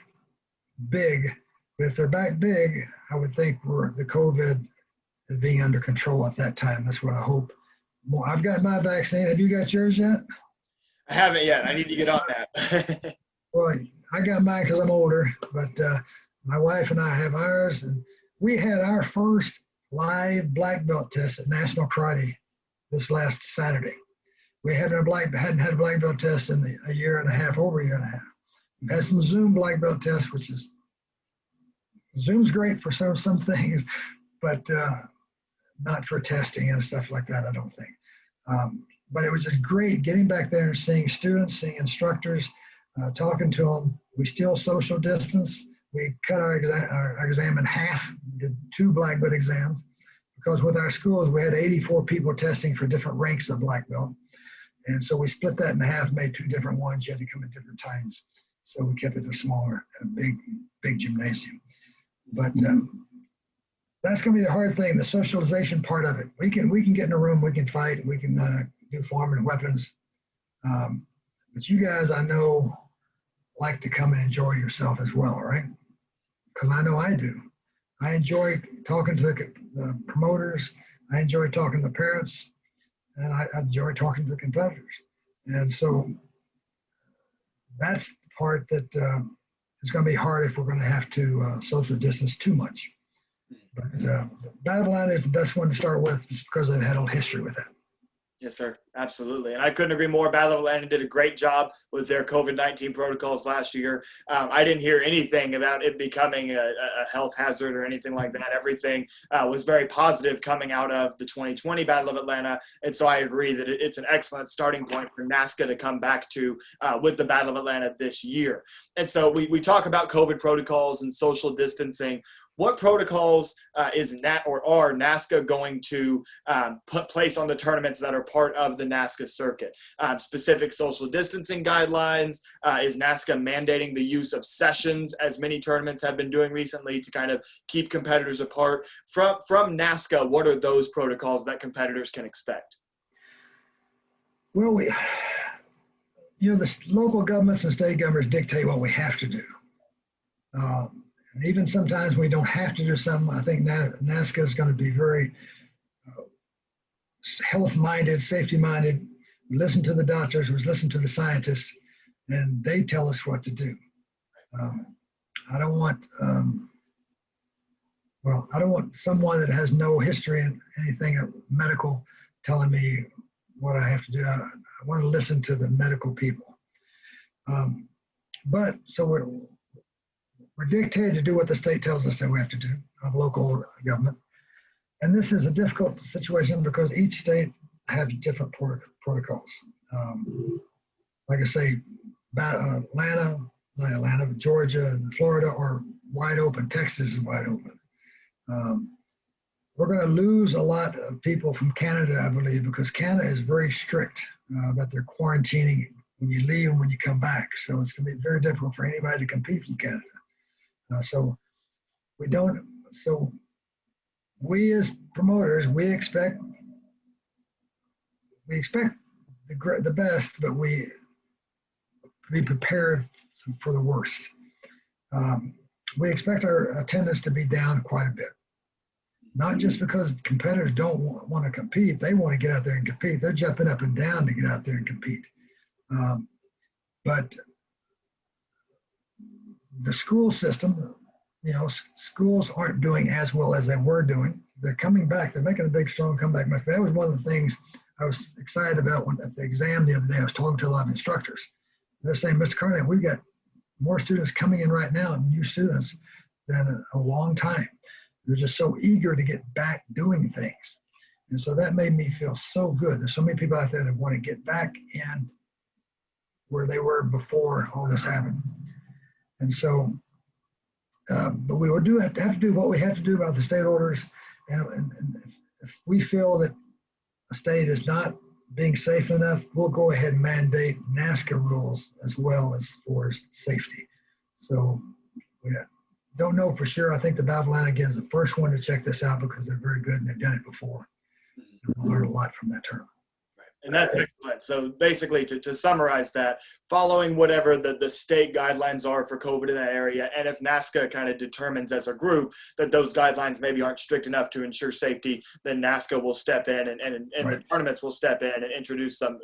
big, but if they're back big, I would think the COVID is being under control at that time. That's what I hope. I've got my vaccine. Have you got yours yet? I haven't yet. I need to get on that. Well, I got mine because I'm older, but my wife and I have ours, and we had our first live black belt test at National Karate this last Saturday. We hadn't had a black belt test in a year and a half, over a year and a half. We've had some Zoom black belt tests, Zoom's great for some things, but not for testing and stuff like that, I don't think. But it was just great getting back there and seeing students, seeing instructors, talking to them. We still social distance. We cut our exam in half, did 2 black belt exams, because with our schools, we had 84 people testing for different ranks of black belt. And so we split that in half, made 2 different ones. You had to come at different times. So we kept it a smaller, big gymnasium. But that's going to be the hard thing, the socialization part of it. We can get in a room, we can fight, we can do farming and weapons. But you guys, I know, like to come and enjoy yourself as well, right? Because I know I do. I enjoy talking to the promoters. I enjoy talking to the parents, and I enjoy talking to the competitors. And so that's the part that is going to be hard if we're going to have to social distance too much. But Battle of Atlanta is the best one to start with, just because I've had a history with that. Yes, sir. Absolutely. And I couldn't agree more. Battle of Atlanta did a great job with their COVID-19 protocols last year. I didn't hear anything about it becoming a health hazard or anything like that. Everything was very positive coming out of the 2020 Battle of Atlanta. And so I agree that it's an excellent starting point for NASKA to come back to with the Battle of Atlanta this year. And so we talk about COVID protocols and social distancing. What protocols are NASKA going to put place on the tournaments that are part of the NASKA circuit? Specific social distancing guidelines? Is NASKA mandating the use of sessions, as many tournaments have been doing recently, to kind of keep competitors apart? From NASKA, what are those protocols that competitors can expect? Well, the local governments and state governments dictate what we have to do. And even sometimes we don't have to do something. I think NASKA is going to be very health-minded, safety-minded. We listen to the doctors, we listen to the scientists, and they tell us what to do. I don't want someone that has no history in anything medical telling me what I have to do. I want to listen to the medical people. But so we're dictated to do what the state tells us that we have to do, of local government. And this is a difficult situation because each state has different protocols. Like I say, Atlanta, Georgia, and Florida are wide open. Texas is wide open. We're going to lose a lot of people from Canada, I believe, because Canada is very strict about their quarantining when you leave and when you come back. So it's going to be very difficult for anybody to compete from Canada. So we as promoters, we expect the best, but we be prepared for the worst. We expect our attendance to be down quite a bit. Not just because competitors don't want to compete, they want to get out there and compete. They're jumping up and down to get out there and compete. But the school system, schools aren't doing as well as they were doing. They're coming back. They're making a big, strong comeback. That was one of the things I was excited about at the exam the other day. I was talking to a lot of instructors. They're saying, Mr. Carnahan, we've got more students coming in right now, new students, than a long time. They're just so eager to get back doing things. And so that made me feel so good. There's so many people out there that want to get back in where they were before all this happened. And so, but we will have to do what we have to do about the state orders. And if we feel that a state is not being safe enough, we'll go ahead and mandate NASKA rules as well as for safety. So we don't know for sure. I think the Battle Line again is the first one to check this out because they're very good and they've done it before. And we'll learn a lot from that tournament. And that's excellent. So basically, to summarize that, following whatever the state guidelines are for COVID in that area, and if NASKA kind of determines as a group that those guidelines maybe aren't strict enough to ensure safety, then NASKA will step in and Right. the tournaments will step in and introduce some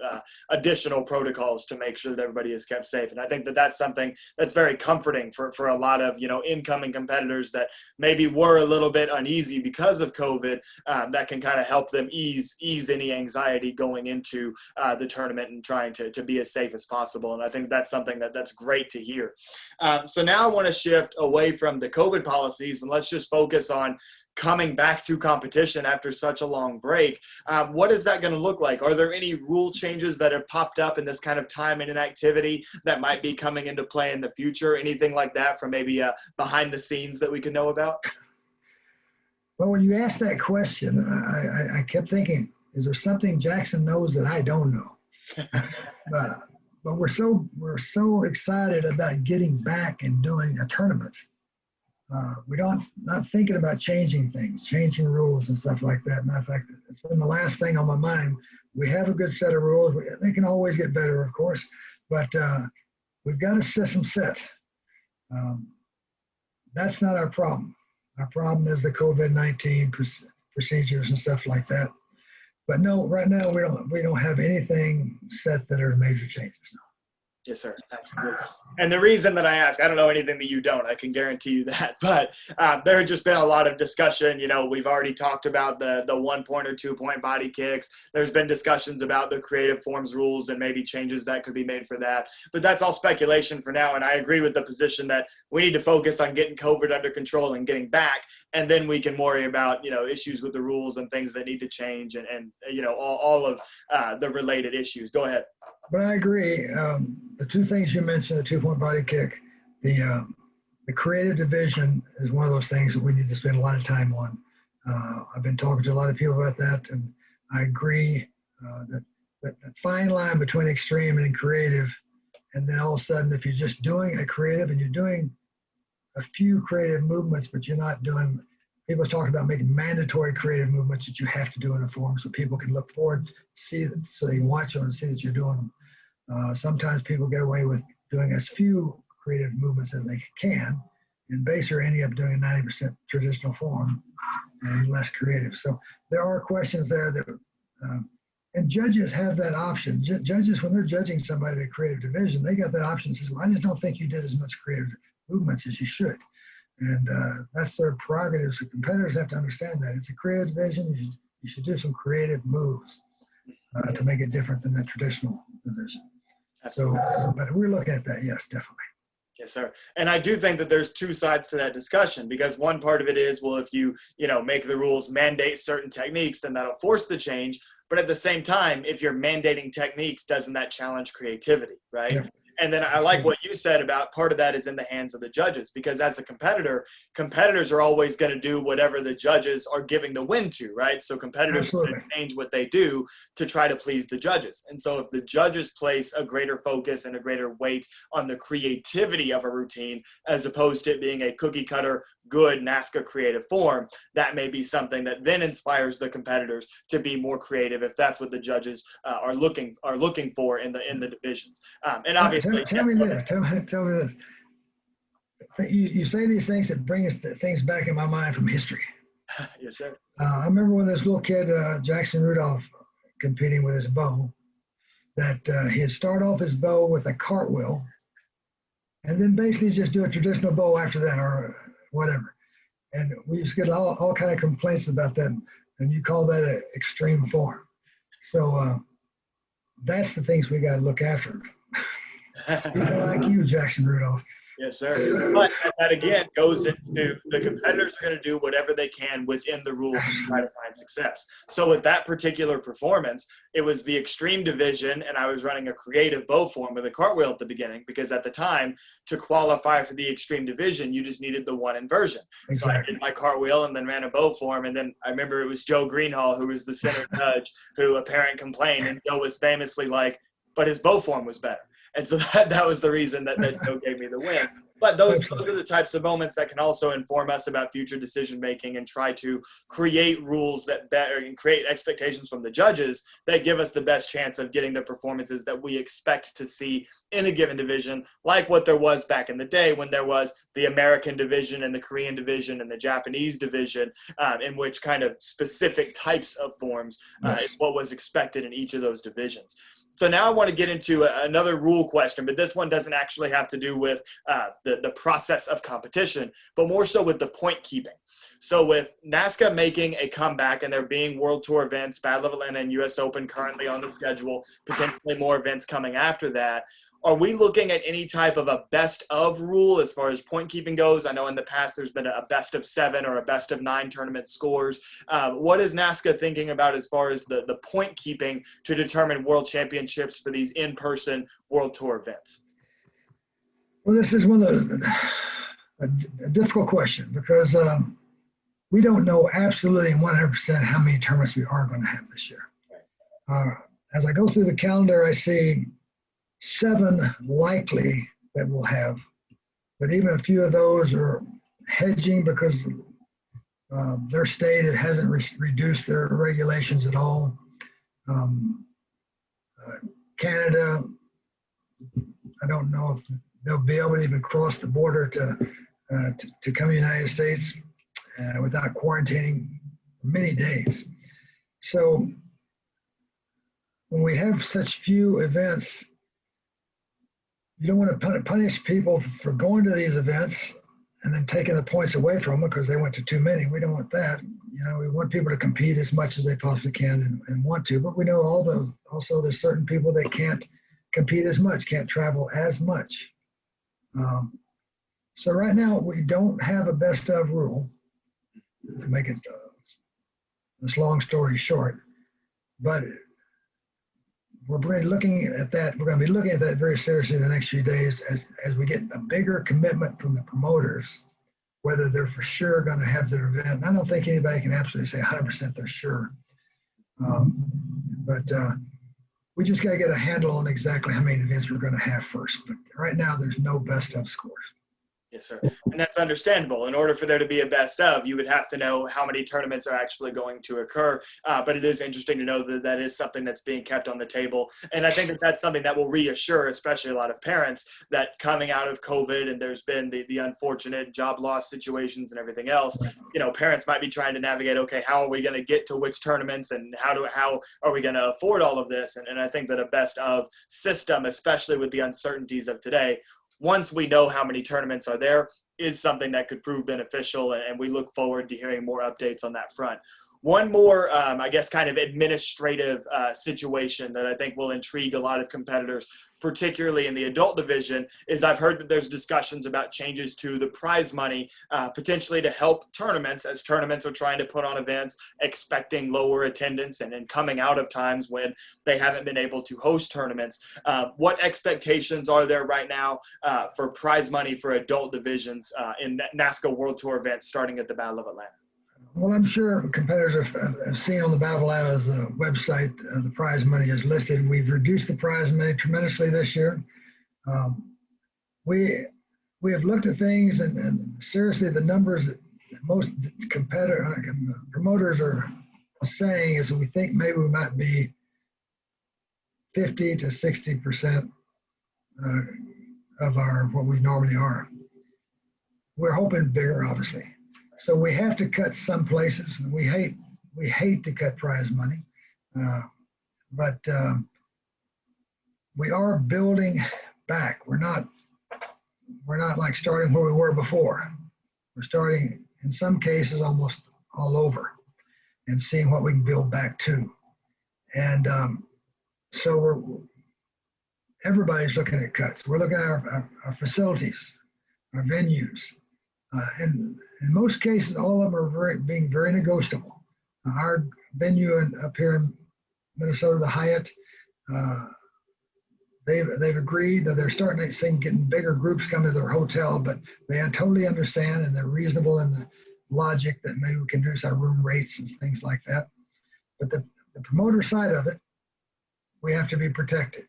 additional protocols to make sure that everybody is kept safe. And I think that that's something that's very comforting for a lot of, incoming competitors that maybe were a little bit uneasy because of COVID, that can kind of help them ease any anxiety going into the tournament and trying to be as safe as possible. And I think that's something that's great to hear. So now I want to shift away from the COVID policies and let's just focus on coming back to competition after such a long break. What is that going to look like? Are there any rule changes that have popped up in this kind of time and inactivity that might be coming into play in the future? Anything like that from maybe behind the scenes that we could know about? Well, when you asked that question, I kept thinking, is there something Jackson knows that I don't know? But we're so excited about getting back and doing a tournament. Not thinking about changing things, changing rules and stuff like that. Matter of fact, it's been the last thing on my mind. We have a good set of rules. They can always get better, of course, but we've got a system set. That's not our problem. Our problem is the COVID-19 procedures and stuff like that. But no, right now we don't have anything set that are major changes. No. Yes, sir. Absolutely. And the reason that I ask, I don't know anything that you don't, I can guarantee you that, but there had just been a lot of discussion. We've already talked about the 1 point or 2 point body kicks. There's been discussions about the creative forms rules and maybe changes that could be made for that. But that's all speculation for now. And I agree with the position that we need to focus on getting COVID under control and getting back. And then we can worry about, issues with the rules and things that need to change and all of the related issues. Go ahead. But I agree. The two things you mentioned, the 2 point body kick, the creative division is one of those things that we need to spend a lot of time on. I've been talking to a lot of people about that, and I agree that that fine line between extreme and creative. And then all of a sudden, if you're just doing a creative and you're doing a few creative movements, but you're not doing, people talking about making mandatory creative movements that you have to do in a form so people can look forward, see that, so they can watch them and see that you're doing them. Sometimes people get away with doing as few creative movements as they can, and basically ending up doing a 90% traditional form and less creative. So there are questions there that, and judges have that option. Judges, when they're judging somebody at a creative division, they got that option. Says, well, I just don't think you did as much creative movements as you should. And that's their prerogative. So competitors have to understand that. It's a creative division. You should do some creative moves to make it different than the traditional division. Absolutely. So, but we're looking at that, yes, definitely. Yes, sir. And I do think that there's two sides to that discussion, because one part of it is, well, if you make the rules mandate certain techniques, then that'll force the change. But at the same time, if you're mandating techniques, doesn't that challenge creativity, right? Yeah. And then I like what you said about part of that is in the hands of the judges, because as a competitor, competitors are always going to do whatever the judges are giving the win to, right? So competitors change what they do to try to please the judges. And so if the judges place a greater focus and a greater weight on the creativity of a routine, as opposed to it being a cookie cutter, good NASKA creative form, that may be something that then inspires the competitors to be more creative if that's what the judges are looking for in the divisions. And obviously, tell me this. You say these things that bring us things back in my mind from history. Yes, sir. I remember when this little kid, Jackson Rudolph, competing with his bow, that he'd start off his bow with a cartwheel, and then basically just do a traditional bow after that, or whatever. And we used to get all kind of complaints about that, and you call that an extreme form. So that's the things we got to look after. People like you, Jackson Rudolph. Yes, sir. But that again goes into the competitors are going to do whatever they can within the rules to try to find success. So with that particular performance, it was the extreme division, and I was running a creative bow form with a cartwheel at the beginning, because at the time, to qualify for the extreme division, you just needed the one inversion. Exactly. So I did my cartwheel and then ran a bow form, and then I remember it was Joe Greenhall, who was the center judge, who a parent complained, and Joe was famously like, but his bow form was better. And so that was the reason that Joe gave me the win. But those are the types of moments that can also inform us about future decision making and try to create rules that better and create expectations from the judges that give us the best chance of getting the performances that we expect to see in a given division, like what there was back in the day when there was the American division and the Korean division and the Japanese division, in which kind of specific types of forms is what was expected in each of those divisions. So now I want to get into another rule question, but this one doesn't actually have to do with the process of competition, but more so with the point keeping. So with NASKA making a comeback and there being World Tour events, Bad Level N and US Open currently on the schedule, potentially more events coming after that, are we looking at any type of a best of rule as far as point keeping goes? I know in the past there's been a best of 7 or a best of 9 tournament scores. What is NASKA thinking about as far as the point keeping to determine world championships for these in-person World Tour events? Well, this is one of a difficult question, because we don't know absolutely 100% how many tournaments we are going to have this year. As I go through the calendar, I see 7 likely that we'll have, but even a few of those are hedging because their state hasn't reduced their regulations at all. Canada, I don't know if they'll be able to even cross the border to come to the United States without quarantining for many days. So when we have such few events, you don't want to punish people for going to these events and then taking the points away from them because they went to too many. We don't want that. We want people to compete as much as they possibly can and want to, but we know also there's certain people that can't compete as much, can't travel as much. So right now we don't have a best of rule, to make it this long story short, but we're going to be looking at that. We're going to be looking at that very seriously in the next few days as we get a bigger commitment from the promoters, whether they're for sure going to have their event. And I don't think anybody can absolutely say 100% they're sure. But we just got to get a handle on exactly how many events we're going to have first. But right now, there's no best of scores. Yes, sir. And that's understandable. In order for there to be a best of, you would have to know how many tournaments are actually going to occur. But it is interesting to know that that is something that's being kept on the table. And I think that that's something that will reassure, especially a lot of parents, that coming out of COVID and there's been the unfortunate job loss situations and everything else, parents might be trying to navigate, okay, how are we going to get to which tournaments and how are we going to afford all of this? And I think that a best of system, especially with the uncertainties of today, once we know how many tournaments are there, is something that could prove beneficial, and we look forward to hearing more updates on that front. One more, I guess, kind of administrative situation that I think will intrigue a lot of competitors, particularly in the adult division, is I've heard that there's discussions about changes to the prize money, potentially to help tournaments, as tournaments are trying to put on events, expecting lower attendance and coming out of times when they haven't been able to host tournaments. What expectations are there right now for prize money for adult divisions in NASKA World Tour events starting at the Battle of Atlanta? Well, I'm sure competitors have seen on the Battle of Atlanta's website the prize money is listed. We've reduced the prize money tremendously this year. We have looked at things, and seriously, the numbers that most promoters are saying is that we think maybe we might be 50 to 60% of what we normally are. We're hoping bigger, obviously. So we have to cut some places, and we hate to cut prize money, but we are building back. We're not like starting where we were before. We're starting in some cases almost all over, and seeing what we can build back to. And so everybody's looking at cuts. We're looking at our facilities, our venues. And in most cases, all of them are being very negotiable. Our venue up here in Minnesota, the Hyatt, they've agreed that they're starting to see getting bigger groups come to their hotel, but they totally understand and they're reasonable in the logic that maybe we can reduce our room rates and things like that. But the promoter side of it, we have to be protected.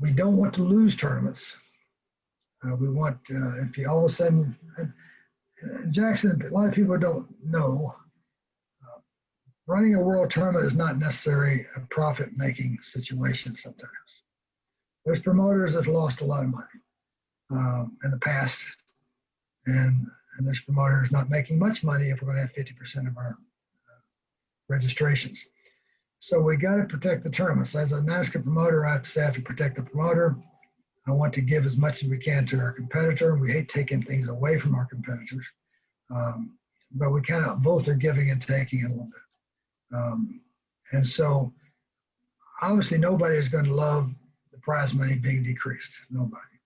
We don't want to lose tournaments. We want, if you all of a sudden, Jackson, a lot of people don't know, running a world tournament is not necessarily a profit-making situation sometimes. There's promoters that have lost a lot of money in the past, and there's promoters not making much money if we're going to have 50% of our registrations. So we got to protect the tournaments. As a NASKA promoter, I have to say I have to protect the promoter. I want to give as much as we can to our competitor. We hate taking things away from our competitors, but we kind of both are giving and taking a little bit. And so obviously nobody is going to love the prize money being decreased, nobody.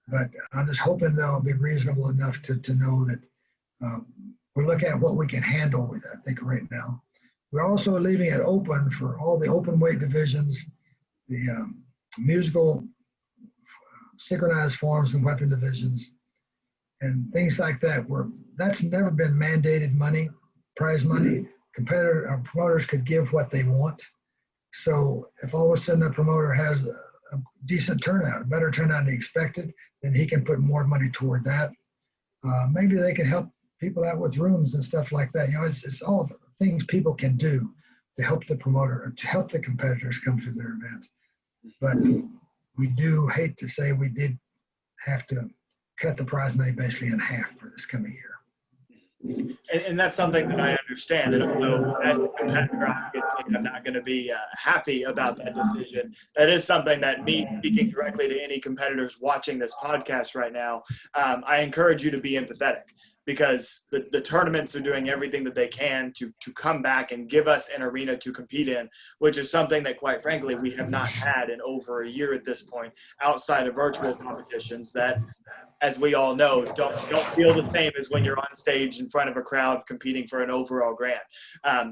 But I'm just hoping they'll be reasonable enough to know that we're looking at what we can handle with that, I think, right now. We're also leaving it open for all the open weight divisions, the musical synchronized forms and weapon divisions, and things like that. That's never been mandated money, prize money. Promoters could give what they want. So if all of a sudden a promoter has a decent turnout, a better turnout than expected, then he can put more money toward that. Maybe they can help people out with rooms and stuff like that. It's all things people can do to help the promoter, to help the competitors come to their event. But we do hate to say we did have to cut the prize money basically in half for this coming year. And that's something that I understand. And although as a competitor, obviously, I'm not going to be happy about that decision. That is something that me speaking directly to any competitors watching this podcast right now, I encourage you to be empathetic, because the tournaments are doing everything that they can to come back and give us an arena to compete in, which is something that, quite frankly, we have not had in over a year at this point, outside of virtual competitions that as we all know, don't feel the same as when you're on stage in front of a crowd competing for an overall grant.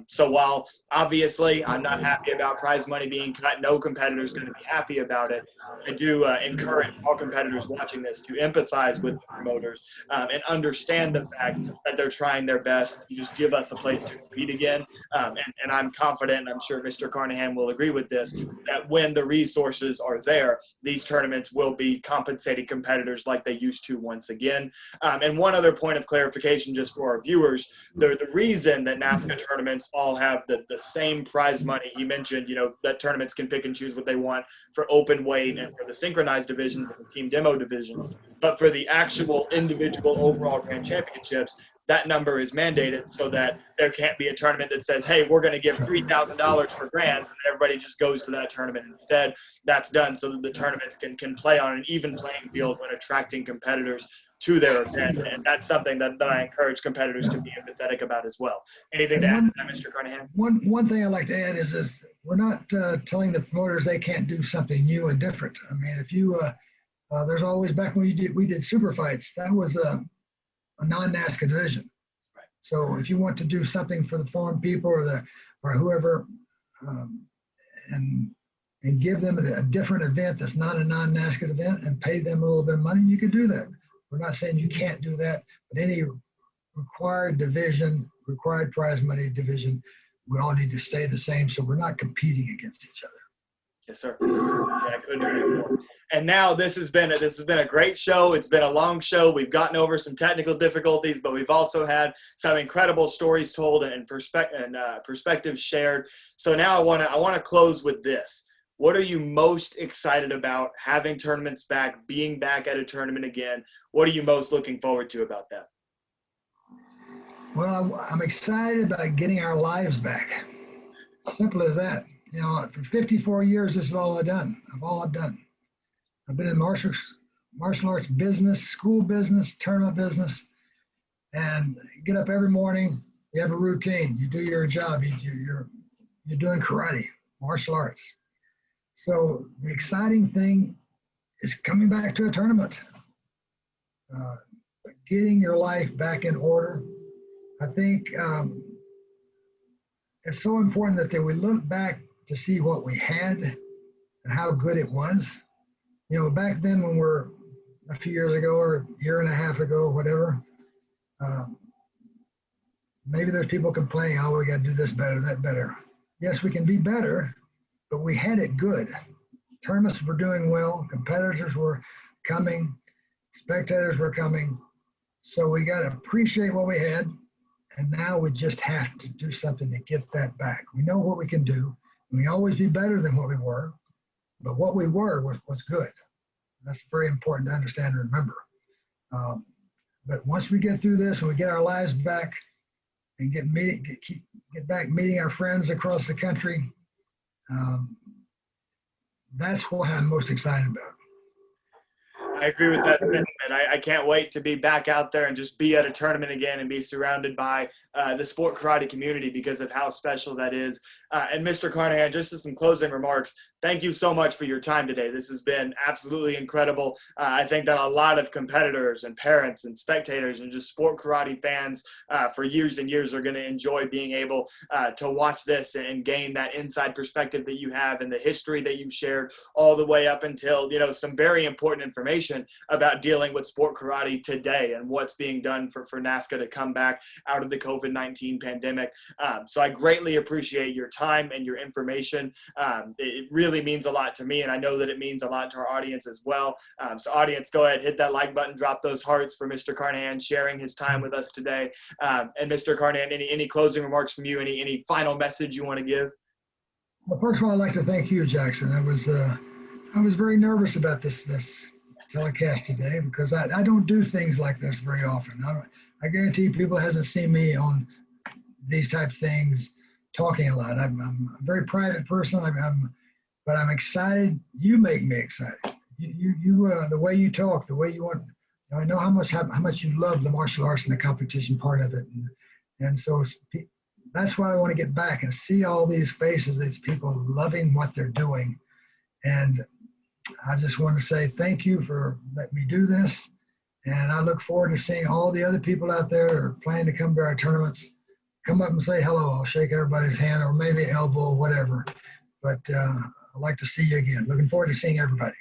So while obviously I'm not happy about prize money being cut, no competitor is going to be happy about it. I do encourage all competitors watching this to empathize with the promoters and understand the fact that they're trying their best to just give us a place to compete again. And I'm confident, and I'm sure Mr. Carnahan will agree with this, that when the resources are there, these tournaments will be compensating competitors like they used to once again. And one other point of clarification just for our viewers, the reason that NASKA tournaments all have the same prize money, he mentioned, that tournaments can pick and choose what they want for open weight and for the synchronized divisions and the team demo divisions. But for the actual individual overall grand championships, that number is mandated so that there can't be a tournament that says, hey, we're going to give $3,000 for grands, and everybody just goes to that tournament instead. That's done so that the tournaments can play on an even playing field when attracting competitors to their event. And that's something that I encourage competitors to be empathetic about as well. Anything to add to that, Mr. Carnahan? One thing I'd like to add is we're not telling the promoters they can't do something new and different. I mean, if you there's always, back when we did super fights, that was a non-NASKA division. Right. So if you want to do something for the foreign people or whoever, and give them a different event that's not a non-NASKA event and pay them a little bit of money, you can do that. We're not saying you can't do that, but any required division, required prize money division, we all need to stay the same so we're not competing against each other. Yes, sir. Yeah, I couldn't agree more. And now this has been a great show. It's been a long show. We've gotten over some technical difficulties, but we've also had some incredible stories told and perspectives shared. So now I want to close with this. What are you most excited about having tournaments back, being back at a tournament again? What are you most looking forward to about that? Well, I'm excited about getting our lives back. Simple as that. For 54 years, this is all I've done. I've been in martial arts business, school business, tournament business, and get up every morning. You have a routine. You do your job. You're doing karate, martial arts. So the exciting thing is coming back to a tournament, getting your life back in order. I think it's so important that we look back to see what we had and how good it was. Back then when we're a few years ago or a year and a half ago, whatever, maybe there's people complaining, oh, we got to do this better, that better. Yes, we can be better, but we had it good. Tournaments were doing well, competitors were coming, spectators were coming. So we got to appreciate what we had, and now we just have to do something to get that back. We know what we can do. We always be better than what we were, but what we were was good. That's very important to understand and remember. But once we get through this and we get our lives back and get back meeting our friends across the country, that's what I'm most excited about. I agree with that sentiment. I can't wait to be back out there and just be at a tournament again and be surrounded by the sport karate community because of how special that is. And Mr. Carnahan, just as some closing remarks, thank you so much for your time today. This has been absolutely incredible. I think that a lot of competitors and parents and spectators and just sport karate fans for years and years are going to enjoy being able to watch this and gain that inside perspective that you have and the history that you've shared all the way up until, some very important information about dealing with sport karate today and what's being done for NASKA to come back out of the COVID-19 pandemic. So I greatly appreciate your time and your information. It really means a lot to me, and I know that it means a lot to our audience as well. So audience, go ahead, hit that like button, drop those hearts for Mr. Carnahan sharing his time with us today. And Mr. Carnahan, any closing remarks from you? Any final message you want to give? Well, first of all, I'd like to thank you, Jackson. I was very nervous about this telecast today because I don't do things like this very often. I guarantee people hasn't seen me on these type of things talking a lot. I'm a very private person. But I'm excited. You make me excited. You the way you talk, the way you want. I know how much you love the martial arts and the competition part of it, and so that's why I want to get back and see all these faces, these people loving what they're doing, and I just want to say thank you for letting me do this, And I look forward to seeing all the other people out there that are planning to come to our tournaments. Come up and say hello. I'll shake everybody's hand, or maybe elbow, whatever. But I'd like to see you again. Looking forward to seeing everybody.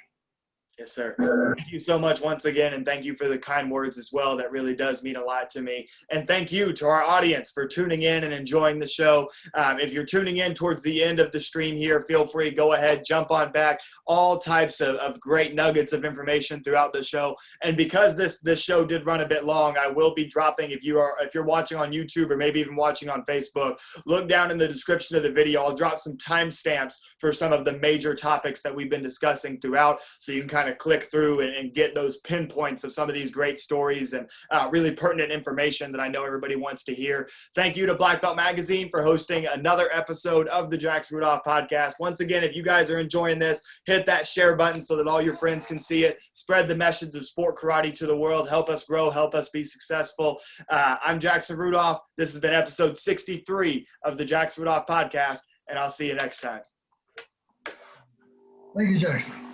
Yes, sir. Thank you so much once again, and thank you for the kind words as well. That really does mean a lot to me. And thank you to our audience for tuning in and enjoying the show. If you're tuning in towards the end of the stream here, feel free, go ahead, jump on back. All types of great nuggets of information throughout the show. And because this show did run a bit long, I will be dropping, if you're watching on YouTube or maybe even watching on Facebook, look down in the description of the video. I'll drop some timestamps for some of the major topics that we've been discussing throughout, so you can kind of click through and get those pinpoints of some of these great stories and really pertinent information that I know everybody wants to hear. Thank you to Black Belt Magazine for hosting another episode of the Jackson Rudolph podcast. Once again, if you guys are enjoying this, hit that share button so that all your friends can see it. Spread the message of sport karate to the world. Help us grow. Help us be successful. I'm Jackson Rudolph. This has been episode 63 of the Jackson Rudolph podcast, and I'll see you next time. Thank you, Jackson.